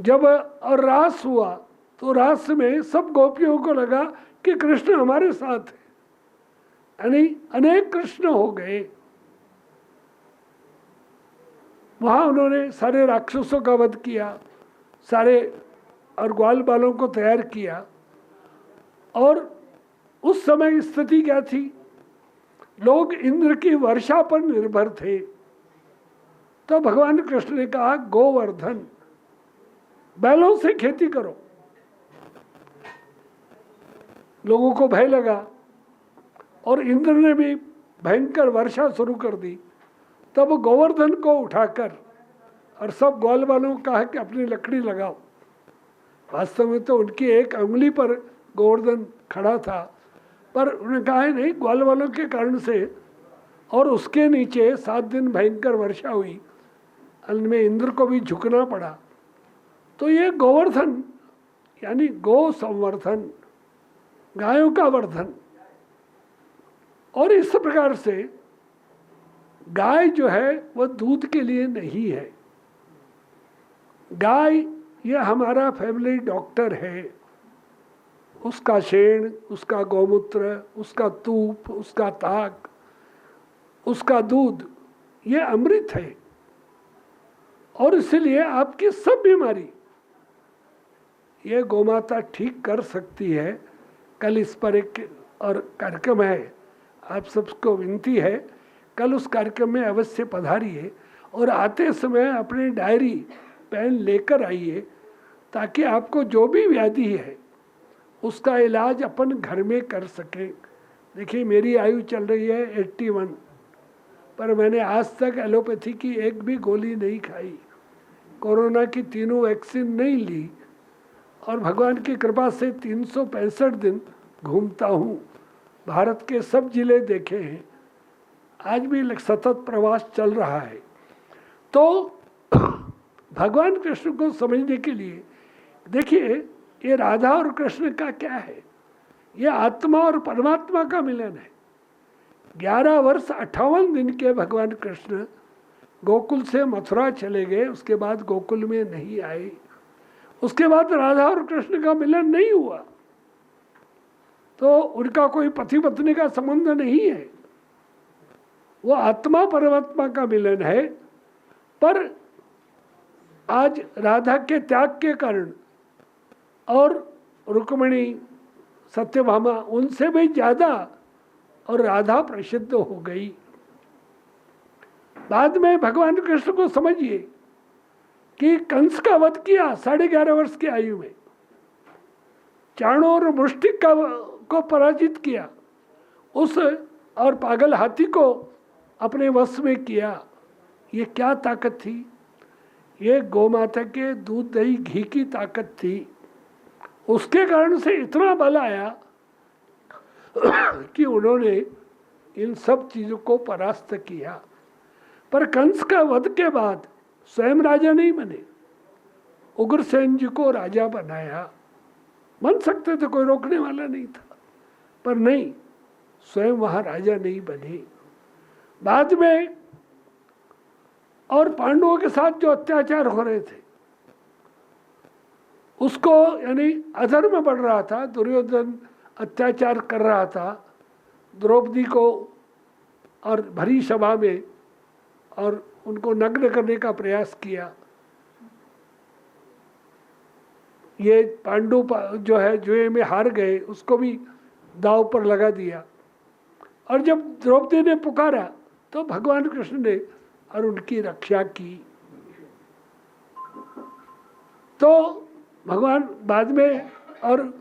जब और रास हुआ तो रास में सब गोपियों को लगा कि कृष्ण हमारे साथ है, यानी अनेक कृष्ण हो गए। वहाँ उन्होंने सारे राक्षसों का वध किया, सारे और ग्वाल बालों को तैयार किया। और उस समय स्थिति क्या थी? लोग इंद्र की वर्षा पर निर्भर थे। तो भगवान कृष्ण ने कहा, गोवर्धन, बैलों से खेती करो। लोगों को भय लगा और इंद्र ने भी भयंकर वर्षा शुरू कर दी। तब गोवर्धन को उठाकर और सब ग्वाल वालों को कहा कि अपनी लकड़ी लगाओ। वास्तव में तो उनकी एक अंगुली पर गोवर्धन खड़ा था, पर उन्होंने कहा है नहीं, ग्वाल वालों के कारण से। और उसके नीचे 7 दिन भयंकर वर्षा हुई, अंत में इंद्र को भी झुकना पड़ा। तो ये गोवर्धन यानी गो संवर्धन, गायों का वर्धन। और इस प्रकार से गाय जो है वह दूध के लिए नहीं है। गाय ये हमारा फैमिली डॉक्टर है। उसका शेण, उसका गौमूत्र, उसका तूप, उसका ताक, उसका दूध, ये अमृत है। और इसलिए आपकी सब बीमारी ये गोमाता ठीक कर सकती है। कल इस पर एक और कार्यक्रम है, आप सबको विनती है कल उस कार्यक्रम में अवश्य पधारिए और आते समय अपनी डायरी पेन लेकर आइए, ताकि आपको जो भी व्याधि है उसका इलाज अपन घर में कर सकें। देखिए मेरी आयु चल रही है 81, पर मैंने आज तक एलोपैथी की एक भी गोली नहीं खाई, कोरोना की तीनों वैक्सीन नहीं ली, और भगवान की कृपा से 365 दिन घूमता हूँ, भारत के सब जिले देखे हैं, आज भी सतत प्रवास चल रहा है। तो भगवान कृष्ण को समझने के लिए देखिए ये राधा और कृष्ण का क्या है, ये आत्मा और परमात्मा का मिलन है। 11 वर्ष 58 दिन के भगवान कृष्ण गोकुल से मथुरा चले गए, उसके बाद गोकुल में नहीं आए, उसके बाद राधा और कृष्ण का मिलन नहीं हुआ, तो उनका कोई पति पत्नी का संबंध नहीं है, वो आत्मा परमात्मा का मिलन है। पर आज राधा के त्याग के कारण और रुक्मिणी, सत्यभामा उनसे भी ज़्यादा और राधा प्रसिद्ध हो गई। बाद में भगवान कृष्ण को समझिए कि कंस का वध किया 11.5 वर्ष की आयु में, चाणों और मुष्टिक को पराजित किया, उस और पागल हाथी को अपने वश में किया। ये क्या ताकत थी? ये गौमाता के दूध दही घी की ताकत थी। उसके कारण से इतना बल आया कि उन्होंने इन सब चीज़ों को परास्त किया। पर कंस का वध के बाद स्वयं राजा नहीं बने, उग्रसेन जी को राजा बनाया। बन सकते थे, कोई रोकने वाला नहीं था, पर नहीं, स्वयं वहाँ राजा नहीं बने। बाद में और पांडवों के साथ जो अत्याचार हो रहे थे उसको, यानी अधर्म बढ़ रहा था, दुर्योधन अत्याचार कर रहा था द्रौपदी को और भरी सभा में, और उनको नग्न करने का प्रयास किया। ये पांडु जो है जुए में हार गए, उसको भी दांव पर लगा दिया। और जब द्रौपदी ने पुकारा तो भगवान कृष्ण ने और उनकी रक्षा की। तो भगवान बाद में, और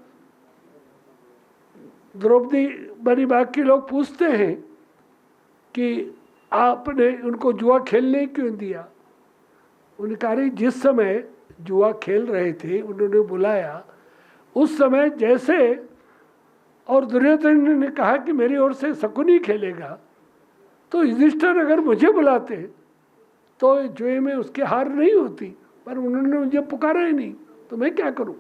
द्रौपदी बड़ी बाकी लोग पूछते हैं कि आपने उनको जुआ खेलने क्यों दिया? उन्होंने कहा जिस समय जुआ खेल रहे थे उन्होंने बुलाया, उस समय जैसे, और दुर्योधन ने कहा कि मेरी ओर से शकुनी खेलेगा, तो युधिष्ठिर अगर मुझे बुलाते तो जुए में उसकी हार नहीं होती, पर उन्होंने मुझे पुकारा ही नहीं, तो मैं क्या करूं?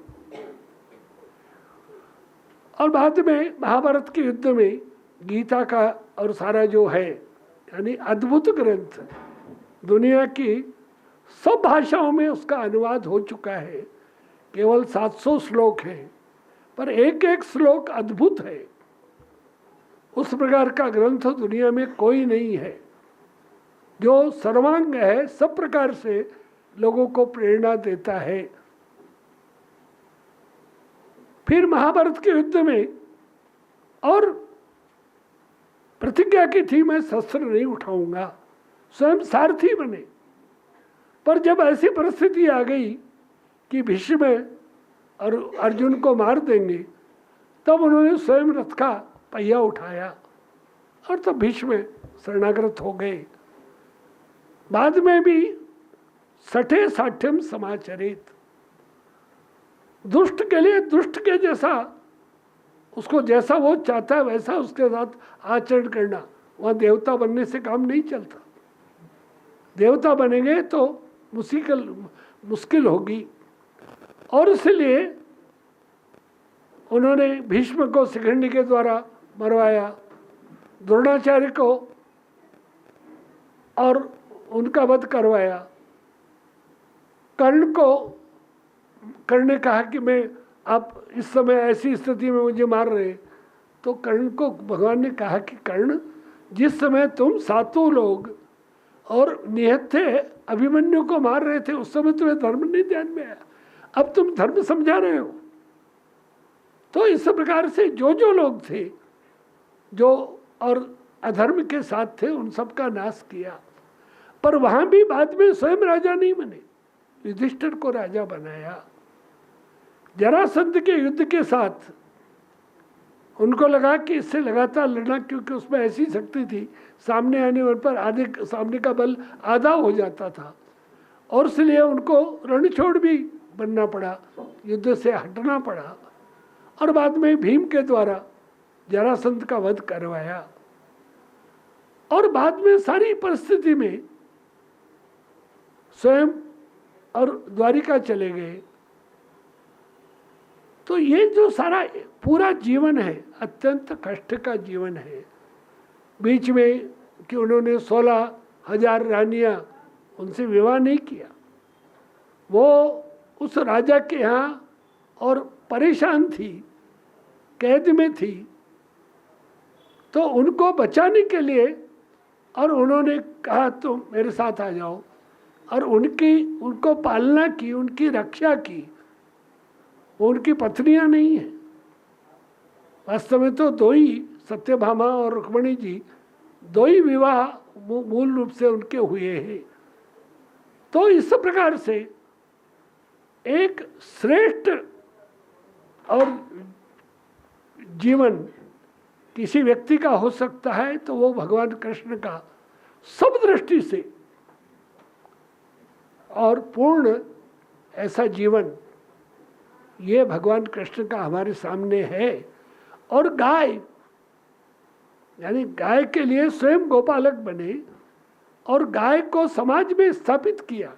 और बाद में महाभारत के युद्ध में गीता का और सारा जो है, यानी अद्भुत ग्रंथ, दुनिया की सब भाषाओं में उसका अनुवाद हो चुका है। केवल 700 श्लोक हैं, पर एक एक श्लोक अद्भुत है। उस प्रकार का ग्रंथ दुनिया में कोई नहीं है, जो सर्वांग है, सब प्रकार से लोगों को प्रेरणा देता है। फिर महाभारत के युद्ध में और प्रतिज्ञा की थी मैं शस्त्र नहीं उठाऊंगा, स्वयं सारथी बने। पर जब ऐसी परिस्थिति आ गई कि भीष्म और अर्जुन को मार देंगे, तब उन्होंने स्वयं रथ का पहिया उठाया और तब भीष्म शरणागत हो गए। बाद में भी सठे साठ्यम समाचरित, दुष्ट के लिए दुष्ट के जैसा, उसको जैसा वो चाहता है वैसा उसके साथ आचरण करना। वहाँ देवता बनने से काम नहीं चलता, देवता बनेंगे तो मुश्किल होगी। और इसलिए उन्होंने भीष्म को शिखंडी के द्वारा मरवाया, द्रोणाचार्य को और उनका वध करवाया। कर्ण ने कहा कि मैं आप इस समय ऐसी स्थिति में मुझे मार रहे, तो कर्ण को भगवान ने कहा कि कर्ण, जिस समय तुम सातों लोग और निहत थे, अभिमन्यु को मार रहे थे, उस समय तुम्हें धर्म नहीं ध्यान में आया, अब तुम धर्म समझा रहे हो। तो इस प्रकार से जो जो लोग थे जो और अधर्म के साथ थे, उन सब का नाश किया। पर वहां भी बाद में स्वयं राजा नहीं बने, युधिष्ठिर को राजा बनाया। जरासंध के युद्ध के साथ उनको लगा कि इससे लगातार लड़ना, क्योंकि उसमें ऐसी शक्ति थी, सामने आने पर आधे सामने का बल आधा हो जाता था, और इसलिए उनको रणछोड़ भी बनना पड़ा, युद्ध से हटना पड़ा, और बाद में भीम के द्वारा जरासंध का वध करवाया। और बाद में सारी परिस्थिति में स्वयं और द्वारिका चले गए। तो ये जो सारा पूरा जीवन है, अत्यंत कष्ट का जीवन है। बीच में कि उन्होंने 16,000 रानियां, उनसे विवाह नहीं किया, वो उस राजा के यहाँ और परेशान थी, कैद में थी, तो उनको बचाने के लिए और उन्होंने कहा तुम मेरे साथ आ जाओ, और उनको पालना की, उनकी रक्षा की। वो उनकी पत्नियां नहीं है, वास्तव में तो दो ही, सत्यभामा और रुक्मिणी जी, दो ही विवाह मूल रूप से उनके हुए हैं। तो इस प्रकार से एक श्रेष्ठ और जीवन किसी व्यक्ति का हो सकता है, तो वो भगवान कृष्ण का सब दृष्टि से और पूर्ण ऐसा जीवन, ये भगवान कृष्ण का हमारे सामने है। और गाय, यानी गाय के लिए स्वयं गोपालक बने और गाय को समाज में स्थापित किया।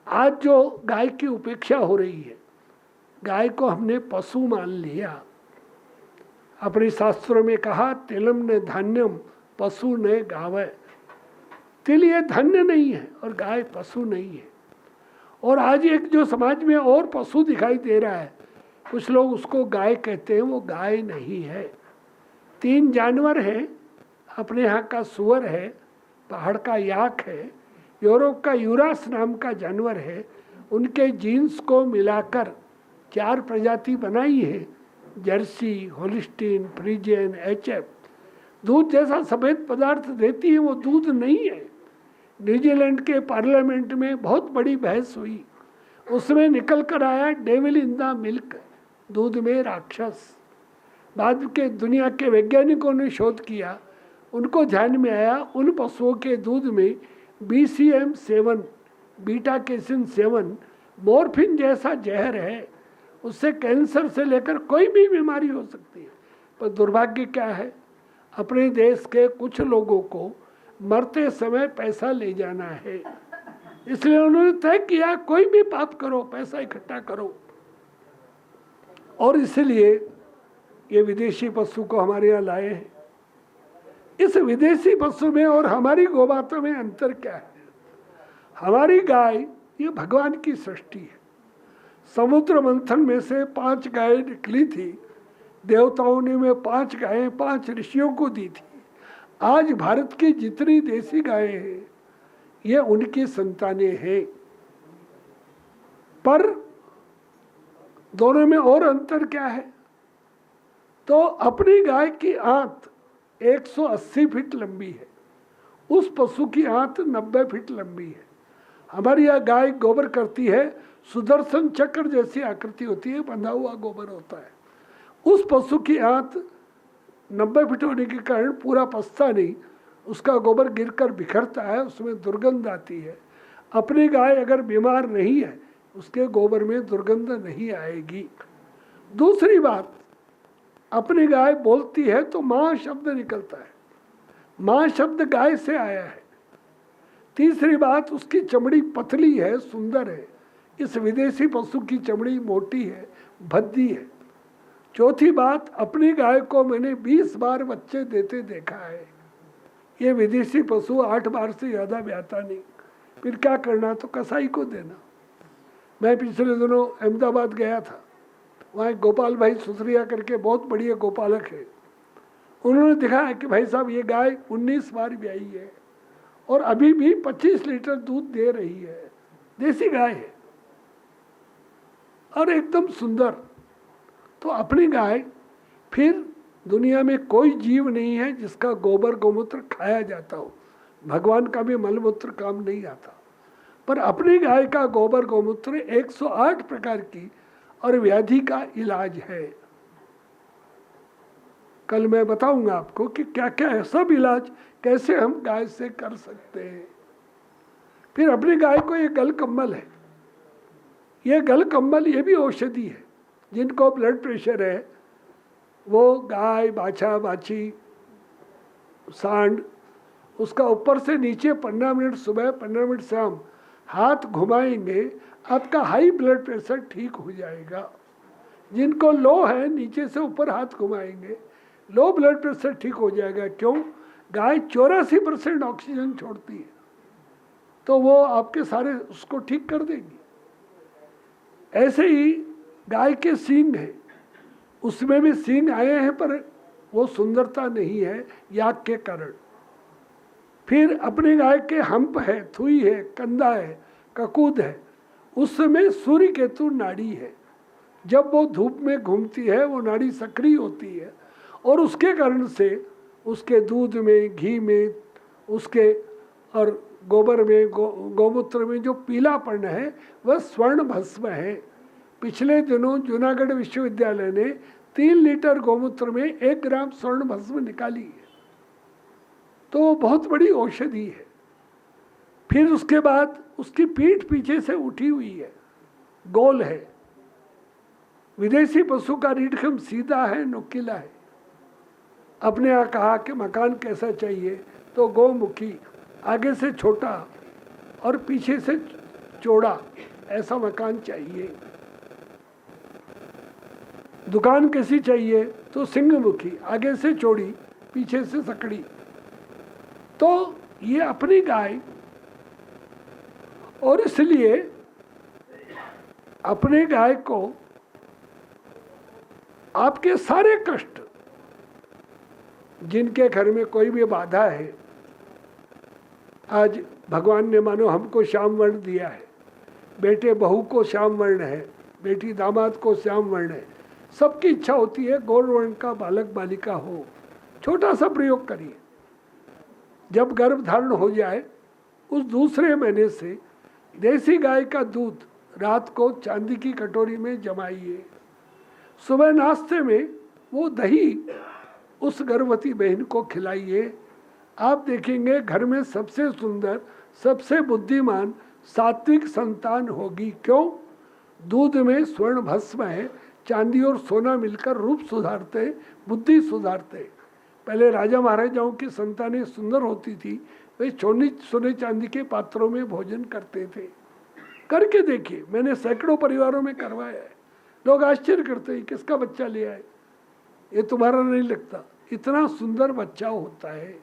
आज जो गाय की उपेक्षा हो रही है, गाय को हमने पशु मान लिया। अपने शास्त्रों में कहा तिलम ने धान्यम पशु ने गावे, तिल ये धन्य नहीं है और गाय पशु नहीं है। और आज एक जो समाज में और पशु दिखाई दे रहा है, कुछ लोग उसको गाय कहते हैं, वो गाय नहीं है। 3 जानवर हैं, अपने यहाँ का सुअर है, पहाड़ का याक है, यूरोप का यूरास नाम का जानवर है, उनके जीन्स को मिलाकर 4 प्रजाति बनाई है, जर्सी, होलिस्टीन, फ्रीजियन, एचएफ। दूध जैसा सफ़ेद पदार्थ देती है, वो दूध नहीं है। न्यूजीलैंड के पार्लियामेंट में बहुत बड़ी बहस हुई, उसमें निकल कर आया डेविल इन द मिल्क, दूध में राक्षस। बाद के दुनिया के वैज्ञानिकों ने शोध किया, उनको ध्यान में आया उन पशुओं के दूध में BCM7, बीटा कैसिन 7, मॉर्फिन जैसा जहर है, उससे कैंसर से लेकर कोई भी बीमारी हो सकती है। पर दुर्भाग्य क्या है, अपने देश के कुछ लोगों को मरते समय पैसा ले जाना है, इसलिए उन्होंने तय किया कोई भी पाप करो, पैसा इकट्ठा करो। और इसलिए ये विदेशी पशु को हमारे यहाँ लाए हैं। इस विदेशी पशु में और हमारी गौमाता में अंतर क्या है? हमारी गाय ये भगवान की सृष्टि है। समुद्र मंथन में से 5 गायें निकली थी, देवताओं ने में 5 गायें 5 ऋषियों को दी थी। आज भारत की जितनी देसी गायें हैं, ये उनकी संतानें हैं। पर दोनों में और अंतर क्या है? तो अपनी गाय की आंत 180 फीट लंबी है, उस पशु की आंत 90 फीट लंबी है। हमारी यह गाय गोबर करती है, सुदर्शन चक्र जैसी आकृति होती है, बंधा हुआ गोबर होता है। उस पशु की आंत 90 फीट होने के कारण पूरा पसता नहीं, उसका गोबर गिरकर बिखरता है, उसमें दुर्गंध आती है। अपनी गाय अगर बीमार नहीं है, उसके गोबर में दुर्गंध नहीं आएगी। दूसरी बात, अपनी गाय बोलती है तो माँ शब्द निकलता है, माँ शब्द गाय से आया है। तीसरी बात, उसकी चमड़ी पतली है, सुंदर है। इस विदेशी पशु की चमड़ी मोटी है, भद्दी है। चौथी बात, अपनी गाय को मैंने 20 बार बच्चे देते देखा है। ये विदेशी पशु 8 बार से ज़्यादा ब्याता नहीं, फिर क्या करना, तो कसाई को देना। मैं पिछले दिनों अहमदाबाद गया था, वहाँ एक गोपाल भाई सुसरिया करके बहुत बढ़िया गोपालक है, उन्होंने दिखाया कि भाई साहब ये गाय 19 बार ब्याई है और अभी भी 25 लीटर दूध दे रही है, देसी गाय है और एकदम सुंदर। तो अपनी गाय, फिर दुनिया में कोई जीव नहीं है जिसका गोबर गोमूत्र खाया जाता हो, भगवान का भी मलमूत्र काम नहीं आता, पर अपनी गाय का गोबर गोमूत्र 108 प्रकार की और व्याधि का इलाज है। कल मैं बताऊंगा आपको कि क्या क्या है, सब इलाज कैसे हम गाय से कर सकते हैं। फिर अपनी गाय को ये गल कम्बल है, ये गल कम्बल ये भी औषधि है। जिनको ब्लड प्रेशर है वो गाय, बाछा, बाछी, सांड, उसका ऊपर से नीचे 15 मिनट सुबह 15 मिनट शाम हाथ घुमाएंगे, आपका हाई ब्लड प्रेशर ठीक हो जाएगा। जिनको लो है नीचे से ऊपर हाथ घुमाएंगे, लो ब्लड प्रेशर ठीक हो जाएगा। क्यों? गाय 84% ऑक्सीजन छोड़ती है, तो वो आपके सारे उसको ठीक कर देगी। ऐसे ही गाय के सींग हैं, उसमें भी सींग आए हैं पर वो सुंदरता नहीं है याक के कारण। फिर अपनी गाय के हम्प है, थुई है, कंधा है, ककूद है, उसमें सूर्य केतु नाड़ी है। जब वो धूप में घूमती है वो नाड़ी सक्रिय होती है और उसके कारण से उसके दूध में, घी में, उसके और गोबर में, गौमूत्र में जो पीलापन है वह स्वर्ण भस्म है। पिछले दिनों जूनागढ़ विश्वविद्यालय ने 3 लीटर गौमूत्र में 1 ग्राम स्वर्ण भस्म निकाली है, तो बहुत बड़ी औषधि है। फिर उसके बाद उसकी पीठ पीछे से उठी हुई है, गोल है। विदेशी पशु का रीढ़खंभ सीधा है, नुकीला है। अपने यहाँ कहा कि मकान कैसा चाहिए, तो गौमुखी, आगे से छोटा और पीछे से चौड़ा, ऐसा मकान चाहिए। दुकान कैसी चाहिए, तो सिंहमुखी, आगे से चौड़ी, पीछे से सकड़ी। तो ये अपनी गाय, और इसलिए अपने गाय को आपके सारे कष्ट, जिनके घर में कोई भी बाधा है, आज भगवान ने मानो हमको श्याम वर्ण दिया है, बेटे बहू को श्याम वर्ण है, बेटी दामाद को श्याम वर्ण है, सबकी इच्छा होती है गौर वर्ण का बालक बालिका हो। छोटा सा प्रयोग करिए, जब गर्भ धारण हो जाए उस दूसरे महीने से देसी गाय का दूध रात को चांदी की कटोरी में जमाइए, सुबह नाश्ते में वो दही उस गर्भवती बहन को खिलाइए। आप देखेंगे घर में सबसे सुंदर, सबसे बुद्धिमान, सात्विक संतान होगी। क्यों? दूध में स्वर्ण भस्म है, चांदी और सोना मिलकर रूप सुधारते, बुद्धि सुधारते। पहले राजा महाराजाओं की संतानें सुंदर होती थी, वे सोने चांदी के पात्रों में भोजन करते थे। करके देखिए, मैंने सैकड़ों परिवारों में करवाया है। लोग आश्चर्य करते हैं, किसका बच्चा ले आए, ये तुम्हारा नहीं लगता, इतना सुंदर बच्चा होता है।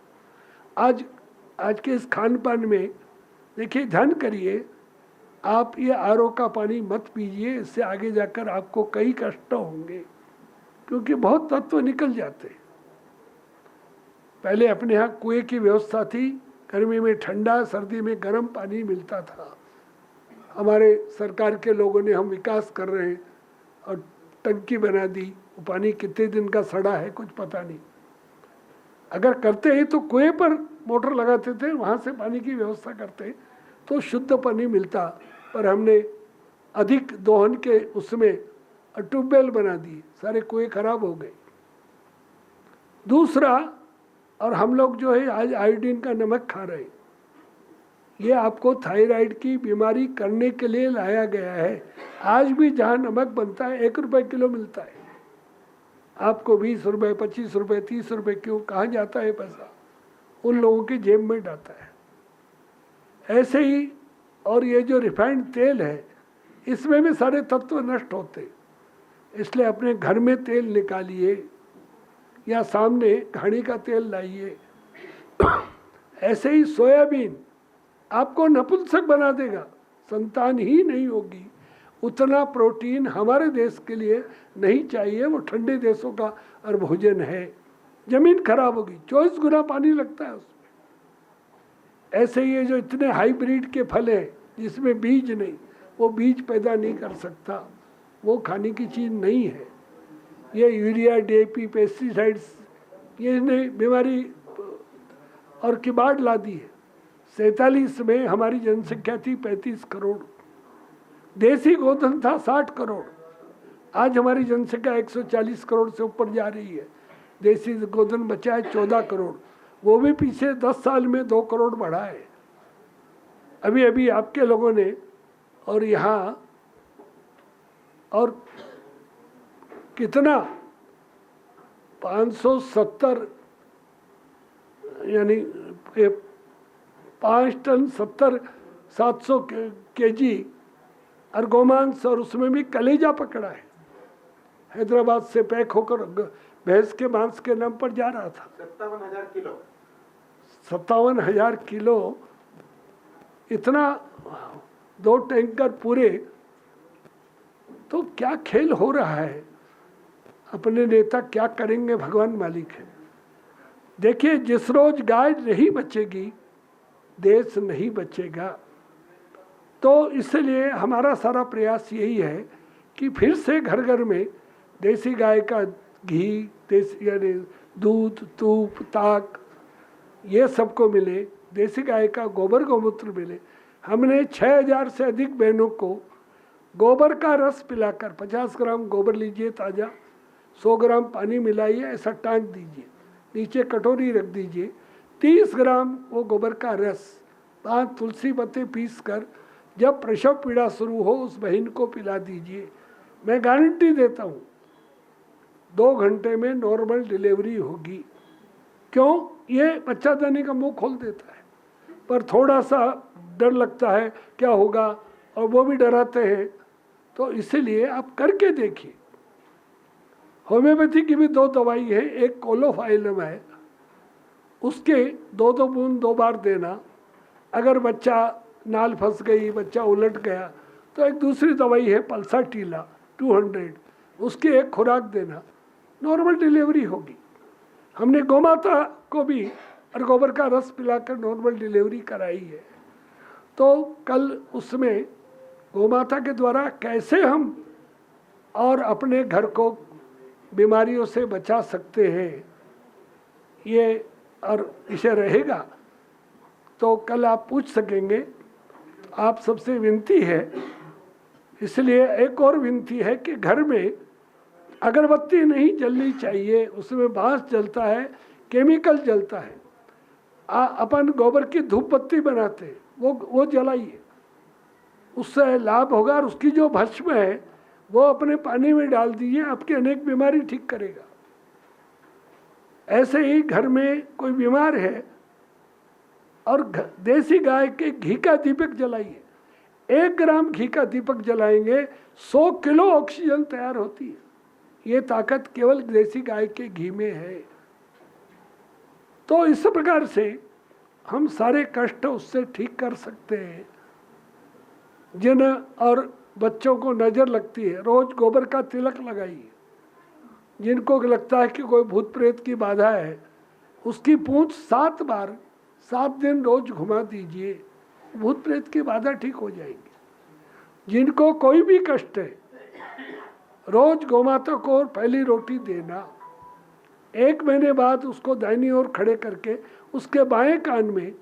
आज के इस खान पान में देखिए, ध्यान करिए, आप ये आरओ का पानी मत पीजिए, इससे आगे जाकर आपको कई कष्ट होंगे, क्योंकि बहुत तत्व निकल जाते हैं। पहले अपने यहाँ कुएं की व्यवस्था थी, गर्मी में ठंडा, सर्दी में गर्म पानी मिलता था। हमारे सरकार के लोगों ने, हम विकास कर रहे हैं और टंकी बना दी, वो पानी कितने दिन का सड़ा है कुछ पता नहीं। अगर करते हैं तो कुएं पर मोटर लगाते थे, वहाँ से पानी की व्यवस्था करते तो शुद्ध पानी मिलता, पर हमने अधिक दोहन के उसमें ट्यूबवेल बना दिए, सारे कुएं खराब हो गए। दूसरा, और हम लोग जो है आज आयोडीन का नमक खा रहे हैं, ये आपको थायराइड की बीमारी करने के लिए लाया गया है। आज भी जहाँ नमक बनता है 1 रुपये किलो मिलता है, आपको 20 रुपये, 25 रुपये, 30 रुपये क्यों, कहाँ जाता है पैसा? उन लोगों की जेब में जाता है। ऐसे ही, और ये जो रिफाइंड तेल है, इसमें भी सारे तत्व नष्ट होते, इसलिए अपने घर में तेल निकालिए या सामने घानी का तेल लाइए। ऐसे ही सोयाबीन आपको नपुंसक बना देगा, संतान ही नहीं होगी। उतना प्रोटीन हमारे देश के लिए नहीं चाहिए। वो ठंडे देशों का और भोजन है। जमीन खराब होगी, 24 गुना पानी लगता है उसमें। ऐसे ये जो इतने हाइब्रिड के फल हैं जिसमें बीज नहीं, वो बीज पैदा नहीं कर सकता, वो खाने की चीज़ नहीं है। ये यूरिया, DAP, पेस्टिसाइड्स, ये ने बीमारी और किबाड़ ला दी है। 47 में हमारी जनसंख्या थी 35 करोड़, देसी गोधन था 60 करोड़। आज हमारी जनसंख्या 140 करोड़ से ऊपर जा रही है। देसी गोधन बचा है 14 करोड़, वो भी पीछे 10 साल में 2 करोड़ बढ़ा है। अभी अभी आपके लोगों ने और यहाँ और कितना 570 यानी 5 टन 700 kg और गोमांस, और उसमें भी कलेजा पकड़ा है। हैदराबाद से पैक होकर भैंस के मांस के नाम पर जा रहा था। 57,000 किलो, इतना 2 टैंकर पूरे। तो क्या खेल हो रहा है, अपने नेता क्या करेंगे भगवान मालिक है। देखिए, जिस रोज गाय नहीं बचेगी देश नहीं बचेगा। तो इसलिए हमारा सारा प्रयास यही है कि फिर से घर घर में देसी गाय का घी, देसी यानी दूध, तूप, ताक, ये सबको मिले। देसी गाय का गोबर गौमूत्र मिले। हमने 6000 से अधिक बहनों को गोबर का रस पिलाकर, 50 ग्राम गोबर लीजिए ताज़ा, 100 ग्राम पानी मिलाइए, ऐसा टाँक दीजिए, नीचे कटोरी रख दीजिए, 30 ग्राम वो गोबर का रस 5 तुलसी पत्ते पीस कर जब प्रसव पीड़ा शुरू हो उस बहन को पिला दीजिए। मैं गारंटी देता हूँ 2 घंटे में नॉर्मल डिलीवरी होगी। क्यों? ये बच्चा देने का मुंह खोल देता है, पर थोड़ा सा डर लगता है क्या होगा, और वो भी डराते हैं। तो इसीलिए आप करके देखिए। होम्योपैथी की भी 2 दवाई है, एक कोलोफाइलम है, उसके 2-2 बूंद 2 बार देना। अगर बच्चा नाल फंस गई, बच्चा उलट गया, तो एक दूसरी दवाई है पल्साटीला 200, उसकी एक खुराक देना, नॉर्मल डिलीवरी होगी। हमने गौमाता को भी और गोबर का रस पिलाकर नॉर्मल डिलीवरी कराई है। तो कल उसमें गौमाता के द्वारा कैसे हम और अपने घर को बीमारियों से बचा सकते हैं, ये और विषय रहेगा। तो कल आप पूछ सकेंगे। आप सबसे विनती है, इसलिए एक और विनती है कि घर में अगरबत्ती नहीं जलनी चाहिए, उसमें बांस जलता है, केमिकल जलता है। अपन गोबर की धूप बत्ती बनाते हैं, वो जलाइए, उससे लाभ होगा। और उसकी जो भस्म है वो अपने पानी में डाल दीजिए, आपकी अनेक बीमारी ठीक करेगा। ऐसे ही घर में कोई बीमार है और देसी गाय के घी का दीपक जलाइए। 1 ग्राम घी का दीपक जलाएंगे 100 किलो ऑक्सीजन तैयार होती है। ये ताकत केवल देसी गाय के घी में है। तो इस प्रकार से हम सारे कष्ट उससे ठीक कर सकते हैं। जिन और बच्चों को नज़र लगती है, रोज गोबर का तिलक लगाइए। जिनको लगता है कि कोई भूत प्रेत की बाधा है, उसकी पूंछ 7 बार 7 दिन रोज घुमा दीजिए, भूत प्रेत की बाधा ठीक हो जाएगी। जिनको कोई भी कष्ट है, रोज गौमाता को पहली रोटी देना। 1 महीने बाद उसको दाहिनी ओर खड़े करके उसके बाएं कान में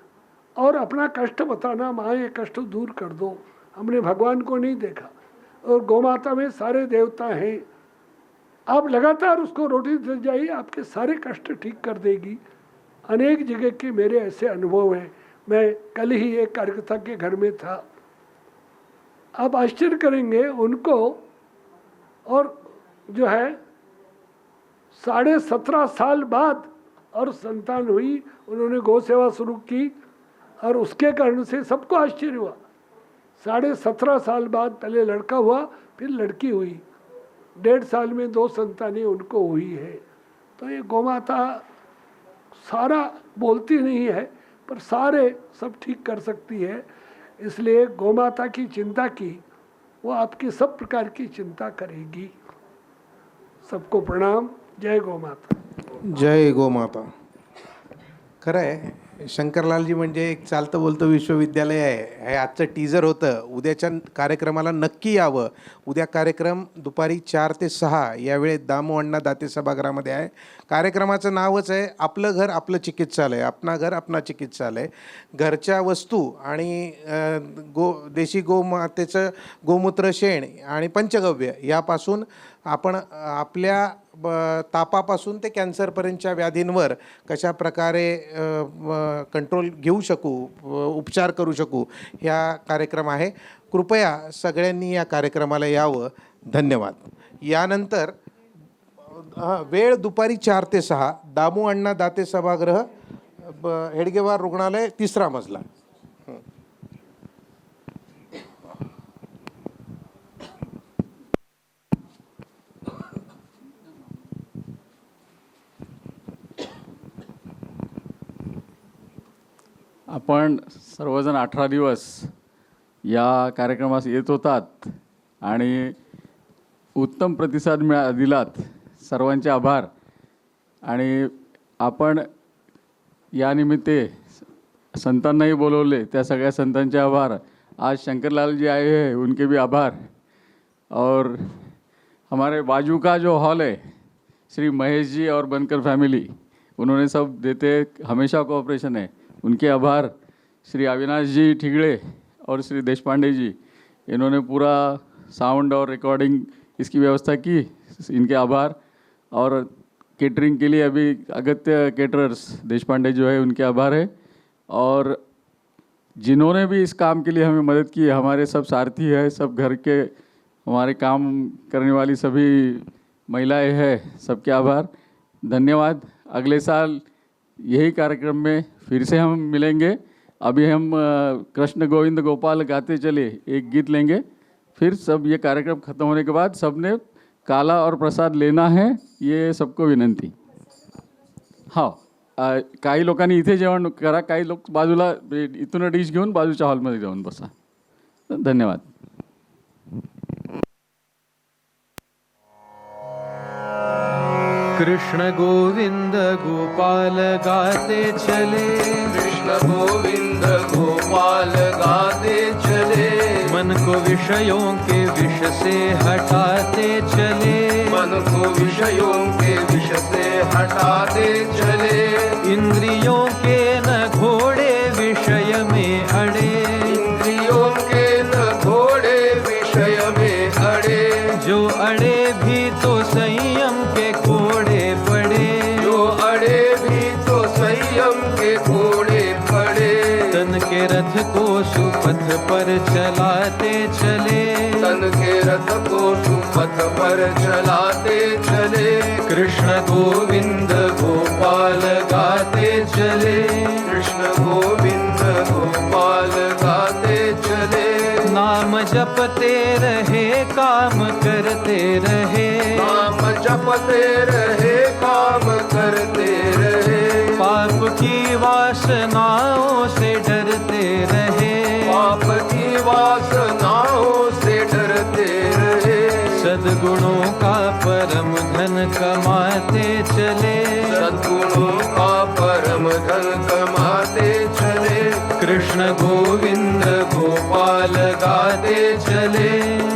और अपना कष्ट बताना, माँ ये कष्ट दूर कर दो, हमने भगवान को नहीं देखा और गौमाता में सारे देवता हैं। आप लगातार उसको रोटी दे जाइए, आपके सारे कष्ट ठीक कर देगी। अनेक जगह के मेरे ऐसे अनुभव हैं। मैं कल ही एक कार्यकर्ता के घर में था, आप आश्चर्य करेंगे उनको, और जो है 17.5 साल बाद और संतान हुई। उन्होंने गौ सेवा शुरू की और उसके कारण से सबको आश्चर्य हुआ। 17.5 साल बाद पहले लड़का हुआ, फिर लड़की हुई। 1.5 साल में 2 संतानें उनको हुई है। तो ये गौमाता सारा बोलती नहीं है, पर सारे सब ठीक कर सकती है। इसलिए गौमाता की चिंता की वो आपकी सब प्रकार की चिंता करेगी। सबको प्रणाम। जय गौ माता। जय गो माता. खरं आहे, शंकरलालजी म्हणजे एक चालतं बोलतं विश्वविद्यालय आहे. हे आजचं टीजर होतं. उद्याच्या कार्यक्रमाला नक्की यावं. उद्या कार्यक्रम दुपारी 4 ते 6 या वेळेत दामू अण्णा दाते सभागृहामध्ये आहे. कार्यक्रमाचं नावच आहे आपलं घर आपलं चिकित्सालय, आपणा घर आपणा चिकित्सालय. घरच्या वस्तू आणि देशी गोमातेचं गोमूत्र, शेण आणि पंचगव्य यापासून आपण आपल्या तापापासून ते कॅन्सरपर्यंतच्या व्याधींवर कशा प्रकारे कंट्रोल घेऊ शकू, उपचार करू शकू, ह्या कार्यक्रम आहे. कृपया सगळ्यांनी या कार्यक्रमाला यावं. धन्यवाद. यानंतर वेळ दुपारी 4 ते 6 दामू अण्णा दाते सभागृह, हेडगेवार रुग्णालय, 3रा मजला. आपण सर्वजण 18 दिवस या कार्यक्रमास येत होतात आणि उत्तम प्रतिसाद दिलात. सर्वांचे आभार. आणि आपण या निमित्ते संतांनाही बोलवले, त्या सगळ्या संतांचे आभार. आज शंकरलाल जी आए हैं, उनके भी आभार. और हमारे बाजू का जो हॉल है, श्री महेश जी और बनकर फैमिली, उन्होंने सब देते हमेशा कोऑपरेशन है, उनके आभार. श्री अविनाश जी ठिगड़े और श्री देशपांडे जी, इन्होंने पूरा साउंड और रिकॉर्डिंग इसकी व्यवस्था की, इनके आभार. और केटरिंग के लिए अभी अगत्य केटरर्स देशपांडे जो है, उनके आभार है. और जिन्होंने भी इस काम के लिए हमें मदद की, हमारे सब सारथी है, सब घर के हमारे काम करने वाली सभी महिलाएं हैं, सबके आभार. धन्यवाद. अगले साल यही कार्यक्रम में फिर से हम मिलेंगे. अभी हम कृष्ण गोविंद गोपाल गाते चले एक गीत लेंगे. फिर सब ये कार्यक्रम खत्म होने के बाद सबने काला और प्रसाद लेना है, ये सबको विनंती. हाँ, काही लोकांनी इथे जेवण करा, काही लोक बाजूला इथून डिश घेऊन बाजूच्या हॉलमध्ये जाऊन बसा. धन्यवाद. कृष्ण गोविंद गोपाल गाते चले, कृष्ण गोविंद गोपाल गाते चले. मन को विषयों के विष से हटाते चले, मन को विषयों के विष से हटाते चले. इंद्रियों के न घोड़े विषय में अड़े, इंद्रियों के न घोड़े विषय में अड़े. जो अड़े भी तो संयम के घोड़े पड़े, जो अड़े भी तो संयम के घोड़े पड़े. तन के रथ को सुपथ पर चलाते चले, तन के रथ को सुपथ पर चलाते चले. कृष्ण गोविंद गोपाल गाते चले, कृष्ण गोविंद गोपाल गाते चले. नाम जपते रहे, काम करते रहे, नाम जपते रहे, काम करते रहे. पाप की वासनाओं से डरते रहे, पाप की वासनाओं से डरते रहे. सद्गुणों का परम धन कमाते चले, सद्गुणों का परम धन कमाते चले. कृष्ण गोविंद गोपाल गाते चले,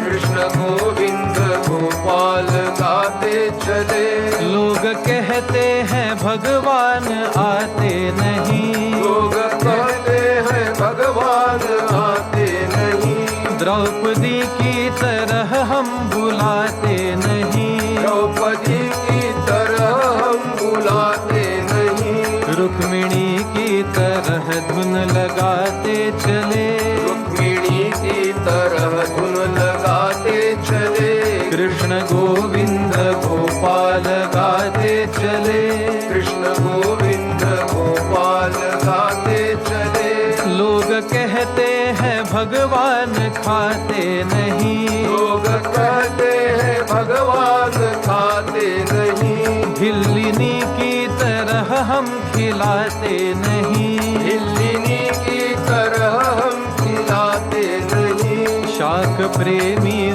कृष्ण गोविंद गोपाल गाते चले. लोग कहते हैं भगवान आते नहीं, लोग कहते हैं भगवान आते नहीं. द्रौपदी की तरह हम बुलाते नहीं, द्रौपदी की तरह हम बुलाते नहीं. रुक्मिणी की तरह धुन लगाते चले, रुक्मिणी की तरह धुन लगाते चले. कृष्ण गोविंद गोपाल गाते चले, कृष्ण गोविंद गोपाल गाते चले. लोग कहते हैं भगवान खाते नहीं, लोग कहते हैं भगवान खाते नहीं. हिल्लिनी की तरह हम खिलाते नहीं, हिल्लिनी की तरह हम खिलाते नहीं. शाक प्रेमी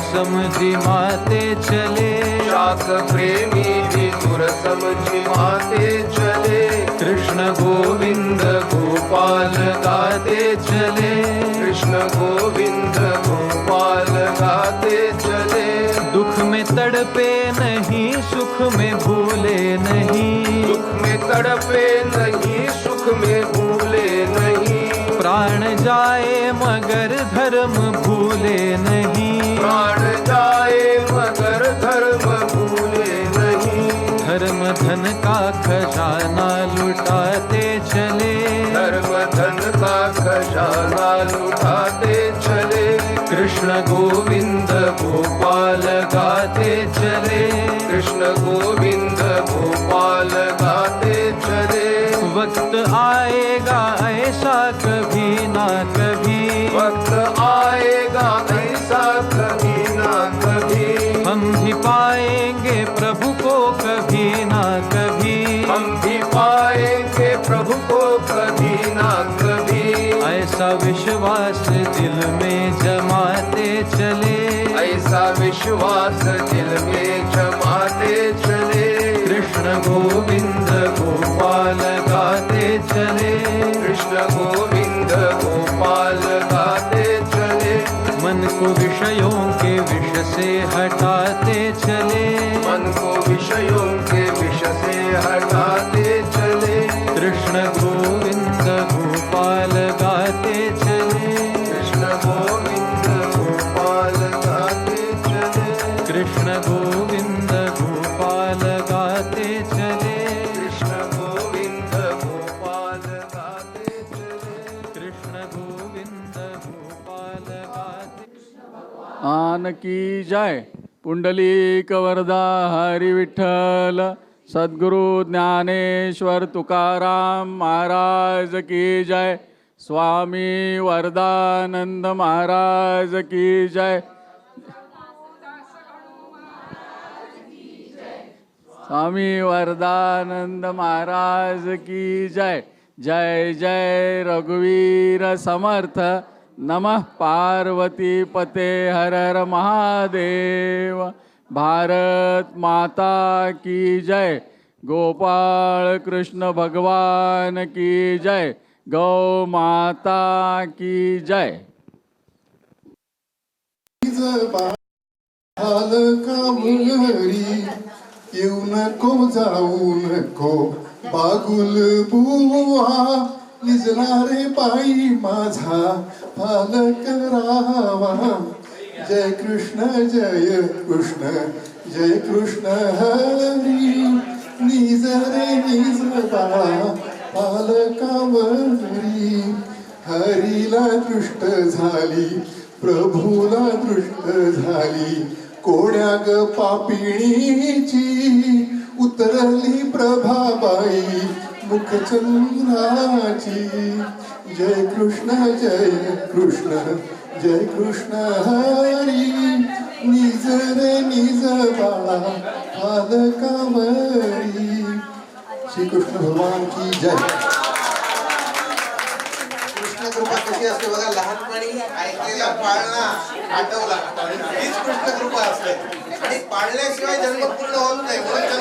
समझी माते चले, शाक प्रेमी विदुर समझी माते चले, कृष्ण गोविंद गोपाल गाते चले, कृष्ण गोविंद गोपाल गाते चले। दुख में तड़पे नहीं, सुख में भूले नहीं, दुख में तड़पे नहीं, सुख में भूले नहीं, प्राण जाए मगर धर्म भूले नहीं, प्राण जाए मगर धर्म भूले नहीं, धर्म धन का खजाना लुटाते चले, धर्म धन का खजाना लुटाते चले, कृष्ण गोविंद गोपाल गाते चले, कृष्ण गोविंद गोपाल गाते चले। वक्त आएगा ऐसा कभी ना कभी, वक्त आएगा ऐसा कभी ना कभी, हम भी पाएंगे प्रभु को कभी ना कभी, हम भी पाएंगे प्रभु को कभी ना कभी, ऐसा विश्वास दिल में जमाते चले, ऐसा विश्वास दिल में जमाते चले, कृष्ण गोविंद गोपाल गाते चले, कृष्ण गोविंद गोपाल गाते चले, मन को विषयों के विष से हटाते चले, मन को विषयों के विष से हटाते चले, कृष्ण गोविंद गोपाल गाते चले, कृष्ण गोविंद गोपाल गाते चले, कृष्ण गोविंद गोपाल गाते चले, कृष्ण गोविंद गोपाल गाते चले। कृष्ण गोविंद गोपाल गाते। आन की जय। पुंडलिक वरदा हरी विठ्ठल सद्गुरु ज्ञानेश्वर तुकाराम महाराज की जय। स्वामी वरदानंद महाराज की जय। स्वामी वरदानंद महाराज की जय। जय जय रघुवीर समर्थ। नमः पार्वती पते हर हर महादेव। भारत माता की जय। गोपाल कृष्ण भगवान की जय। गौ माता की जय। येऊ नको जाऊ नको बागुल बुवा निजला रे पायी माझा पालक रावा। जय कृष्ण जय कृष्ण हरी निज रे निज बाळा पालकावरी। हरीला दृष्ट झाली प्रभूला दृष्ट झाली कोड्या ग पापिणीची उतरली प्रभाबाई मुखचंद्राची। जय कृष्ण हरी निज रे निज बाळा पालकावरी। श्री कृष्ण भगवान की जय। कृष्ण कृपा कशी असते बघा, लहानपणी ऐकलेला पाळणा आठवला हीच कृष्ण कृपा असते आणि पाळल्याशिवाय जन्म पूर्ण होत नाही म्हणून